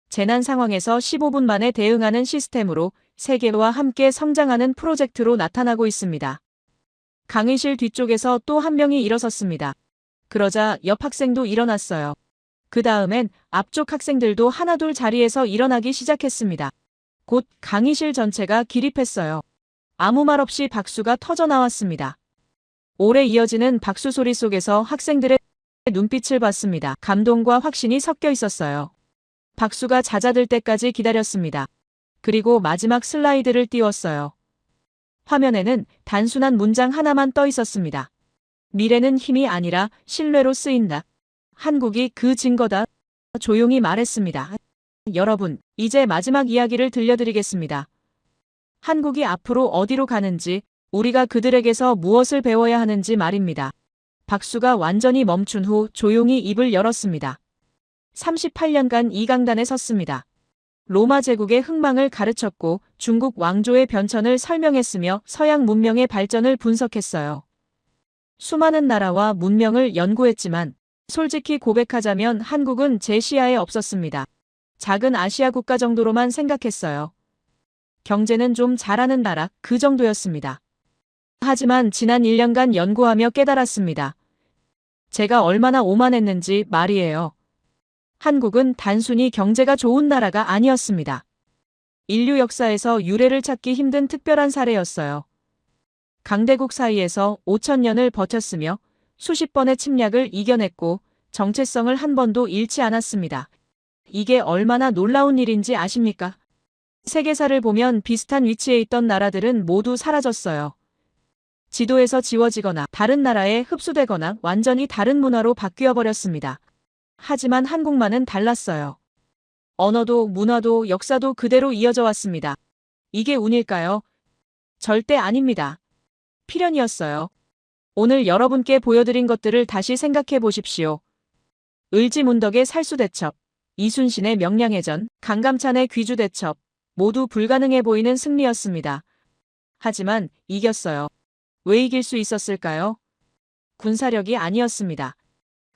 Speaker 4: 재난 상황에서 15분 만에 대응하는 시스템으로 세계와 함께 성장하는 프로젝트로 나타나고 있습니다. 강의실 뒤쪽에서 또 한 명이 일어섰습니다. 그러자 옆 학생도 일어났어요. 그 다음엔 앞쪽 학생들도 하나둘 자리에서 일어나기 시작했습니다. 곧 강의실 전체가 기립했어요. 아무 말 없이 박수가 터져 나왔습니다. 오래 이어지는 박수 소리 속에서 학생들의 눈빛을 봤습니다. 감동과 확신이 섞여 있었어요. 박수가 잦아들 때까지 기다렸습니다. 그리고 마지막 슬라이드를 띄웠어요. 화면에는 단순한 문장 하나만 떠 있었습니다. 미래는 힘이 아니라 신뢰로 쓰인다. 한국이 그 증거다. 조용히 말했습니다. 여러분, 이제 마지막 이야기를 들려드리겠습니다. 한국이 앞으로 어디로 가는지, 우리가 그들에게서 무엇을 배워야 하는지 말입니다. 박수가 완전히 멈춘 후 조용히 입을 열었습니다. 38년간 이 강단에 섰습니다. 로마 제국의 흥망을 가르쳤고 중국 왕조의 변천을 설명했으며 서양 문명의 발전을 분석했어요. 수많은 나라와 문명을 연구했지만 솔직히 고백하자면 한국은 제 시야에 없었습니다. 작은 아시아 국가 정도로만 생각했어요. 경제는 좀 잘하는 나라, 그 정도였습니다. 하지만 지난 1년간 연구하며 깨달았습니다. 제가 얼마나 오만했는지 말이에요. 한국은 단순히 경제가 좋은 나라가 아니었습니다. 인류 역사에서 유례를 찾기 힘든 특별한 사례였어요. 강대국 사이에서 5,000년을 버텼으며 수십 번의 침략을 이겨냈고 정체성을 한 번도 잃지 않았습니다. 이게 얼마나 놀라운 일인지 아십니까? 세계사를 보면 비슷한 위치에 있던 나라들은 모두 사라졌어요. 지도에서 지워지거나 다른 나라에 흡수되거나 완전히 다른 문화로 바뀌어 버렸습니다. 하지만 한국만은 달랐어요. 언어도 문화도 역사도 그대로 이어져 왔습니다. 이게 운일까요? 절대 아닙니다. 필연이었어요. 오늘 여러분께 보여드린 것들을 다시 생각해 보십시오. 을지문덕의 살수대첩, 이순신의 명량해전, 강감찬의 귀주대첩, 모두 불가능해 보이는 승리였습니다. 하지만 이겼어요. 왜 이길 수 있었을까요? 군사력이 아니었습니다.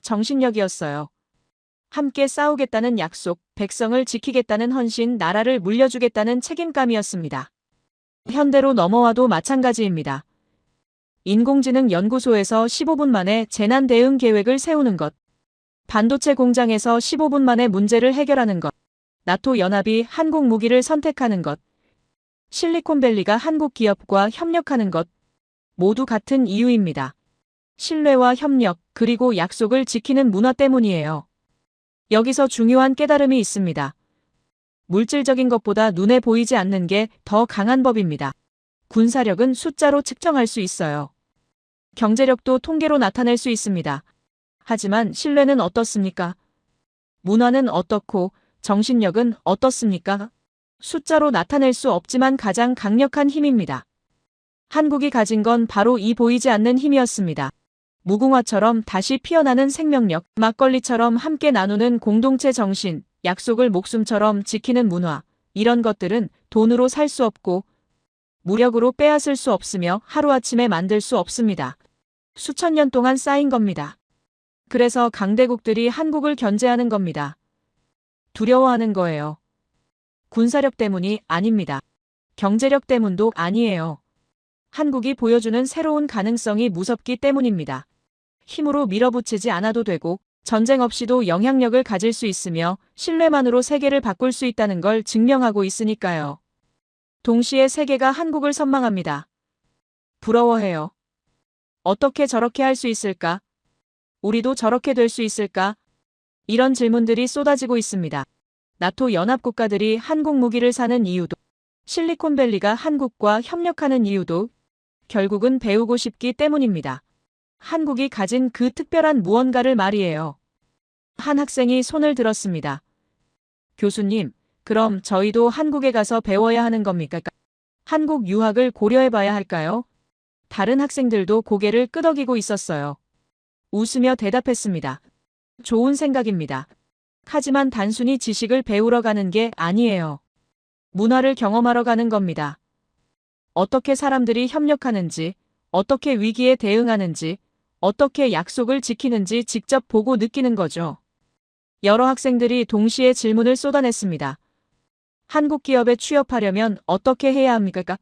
Speaker 4: 정신력이었어요. 함께 싸우겠다는 약속, 백성을 지키겠다는 헌신, 나라를 물려주겠다는 책임감이었습니다. 현대로 넘어와도 마찬가지입니다. 인공지능 연구소에서 15분 만에 재난 대응 계획을 세우는 것, 반도체 공장에서 15분 만에 문제를 해결하는 것, 나토 연합이 한국 무기를 선택하는 것, 실리콘밸리가 한국 기업과 협력하는 것, 모두 같은 이유입니다. 신뢰와 협력, 그리고 약속을 지키는 문화 때문이에요. 여기서 중요한 깨달음이 있습니다. 물질적인 것보다 눈에 보이지 않는 게 더 강한 법입니다. 군사력은 숫자로 측정할 수 있어요. 경제력도 통계로 나타낼 수 있습니다. 하지만 신뢰는 어떻습니까? 문화는 어떻고 정신력은 어떻습니까? 숫자로 나타낼 수 없지만 가장 강력한 힘입니다. 한국이 가진 건 바로 이 보이지 않는 힘이었습니다. 무궁화처럼 다시 피어나는 생명력, 막걸리처럼 함께 나누는 공동체 정신, 약속을 목숨처럼 지키는 문화, 이런 것들은 돈으로 살 수 없고 무력으로 빼앗을 수 없으며 하루아침에 만들 수 없습니다. 수천 년 동안 쌓인 겁니다. 그래서 강대국들이 한국을 견제하는 겁니다. 두려워하는 거예요. 군사력 때문이 아닙니다. 경제력 때문도 아니에요. 한국이 보여주는 새로운 가능성이 무섭기 때문입니다. 힘으로 밀어붙이지 않아도 되고 전쟁 없이도 영향력을 가질 수 있으며 신뢰만으로 세계를 바꿀 수 있다는 걸 증명하고 있으니까요. 동시에 세계가 한국을 선망합니다. 부러워해요. 어떻게 저렇게 할 수 있을까? 우리도 저렇게 될 수 있을까? 이런 질문들이 쏟아지고 있습니다. 나토 연합국가들이 한국 무기를 사는 이유도, 실리콘밸리가 한국과 협력하는 이유도 결국은 배우고 싶기 때문입니다. 한국이 가진 그 특별한 무언가를 말이에요. 한 학생이 손을 들었습니다. 교수님, 그럼 저희도 한국에 가서 배워야 하는 겁니까? 한국 유학을 고려해봐야 할까요? 다른 학생들도 고개를 끄덕이고 있었어요. 웃으며 대답했습니다. 좋은 생각입니다. 하지만 단순히 지식을 배우러 가는 게 아니에요. 문화를 경험하러 가는 겁니다. 어떻게 사람들이 협력하는지, 어떻게 위기에 대응하는지, 어떻게 약속을 지키는지 직접 보고 느끼는 거죠. 여러 학생들이 동시에 질문을 쏟아냈습니다. 한국 기업에 취업하려면 어떻게 해야 합니까?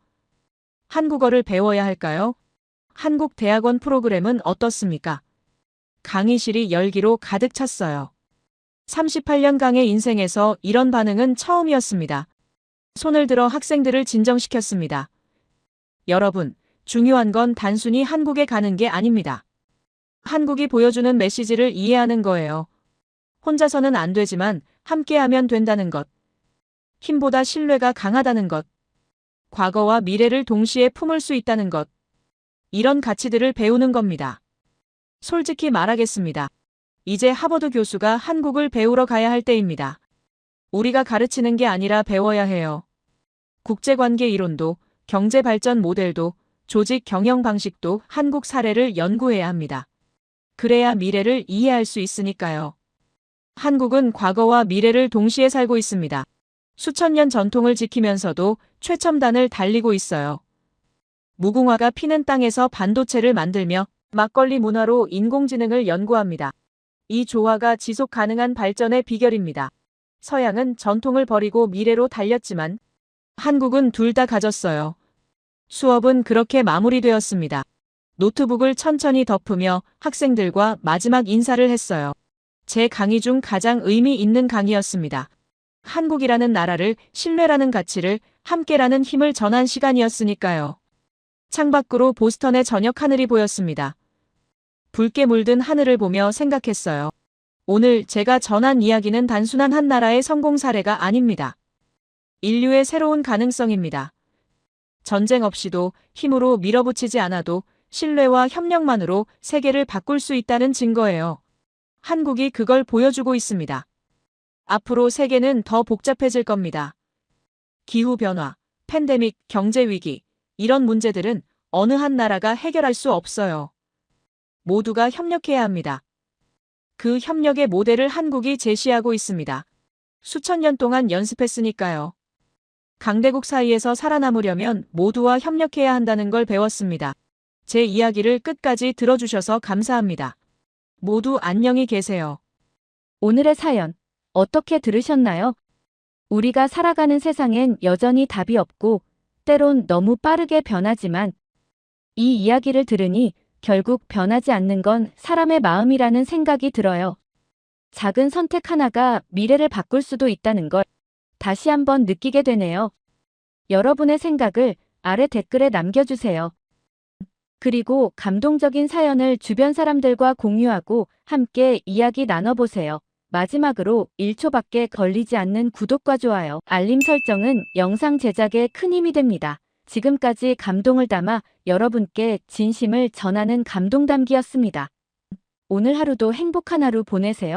Speaker 4: 한국어를 배워야 할까요? 한국 대학원 프로그램은 어떻습니까? 강의실이 열기로 가득 찼어요. 38년강의 인생에서 이런 반응은 처음이었습니다. 손을 들어 학생들을 진정시켰습니다. 여러분, 중요한 건 단순히 한국에 가는 게 아닙니다. 한국이 보여주는 메시지를 이해하는 거예요. 혼자서는 안 되지만 함께하면 된다는 것. 힘보다 신뢰가 강하다는 것. 과거와 미래를 동시에 품을 수 있다는 것. 이런 가치들을 배우는 겁니다. 솔직히 말하겠습니다. 이제 하버드 교수가 한국을 배우러 가야 할 때입니다. 우리가 가르치는 게 아니라 배워야 해요. 국제관계 이론도, 경제발전 모델도, 조직 경영 방식도 한국 사례를 연구해야 합니다. 그래야 미래를 이해할 수 있으니까요. 한국은 과거와 미래를 동시에 살고 있습니다. 수천 년 전통을 지키면서도 최첨단을 달리고 있어요. 무궁화가 피는 땅에서 반도체를 만들며 막걸리 문화로 인공지능을 연구합니다. 이 조화가 지속 가능한 발전의 비결입니다. 서양은 전통을 버리고 미래로 달렸지만 한국은 둘 다 가졌어요. 수업은 그렇게 마무리되었습니다. 노트북을 천천히 덮으며 학생들과 마지막 인사를 했어요. 제 강의 중 가장 의미 있는 강의였습니다. 한국이라는 나라를, 신뢰라는 가치를, 함께라는 힘을 전한 시간이었으니까요. 창밖으로 보스턴의 저녁 하늘이 보였습니다. 붉게 물든 하늘을 보며 생각했어요. 오늘 제가 전한 이야기는 단순한 한 나라의 성공 사례가 아닙니다. 인류의 새로운 가능성입니다. 전쟁 없이도, 힘으로 밀어붙이지 않아도 신뢰와 협력만으로 세계를 바꿀 수 있다는 증거예요. 한국이 그걸 보여주고 있습니다. 앞으로 세계는 더 복잡해질 겁니다. 기후변화, 팬데믹, 경제위기, 이런 문제들은 어느 한 나라가 해결할 수 없어요. 모두가 협력해야 합니다. 그 협력의 모델을 한국이 제시하고 있습니다. 수천 년 동안 연습했으니까요. 강대국 사이에서 살아남으려면 모두와 협력해야 한다는 걸 배웠습니다. 제 이야기를 끝까지 들어주셔서 감사합니다. 모두 안녕히 계세요.
Speaker 3: 오늘의 사연, 어떻게 들으셨나요? 우리가 살아가는 세상엔 여전히 답이 없고, 때론 너무 빠르게 변하지만, 이 이야기를 들으니 결국 변하지 않는 건 사람의 마음이라는 생각이 들어요. 작은 선택 하나가 미래를 바꿀 수도 있다는 걸 다시 한번 느끼게 되네요. 여러분의 생각을 아래 댓글에 남겨주세요. 그리고 감동적인 사연을 주변 사람들과 공유하고 함께 이야기 나눠보세요. 마지막으로 1초밖에 걸리지 않는 구독과 좋아요, 알림 설정은 영상 제작에 큰 힘이 됩니다. 지금까지 감동을 담아 여러분께 진심을 전하는 감동담기였습니다. 오늘 하루도 행복한 하루 보내세요.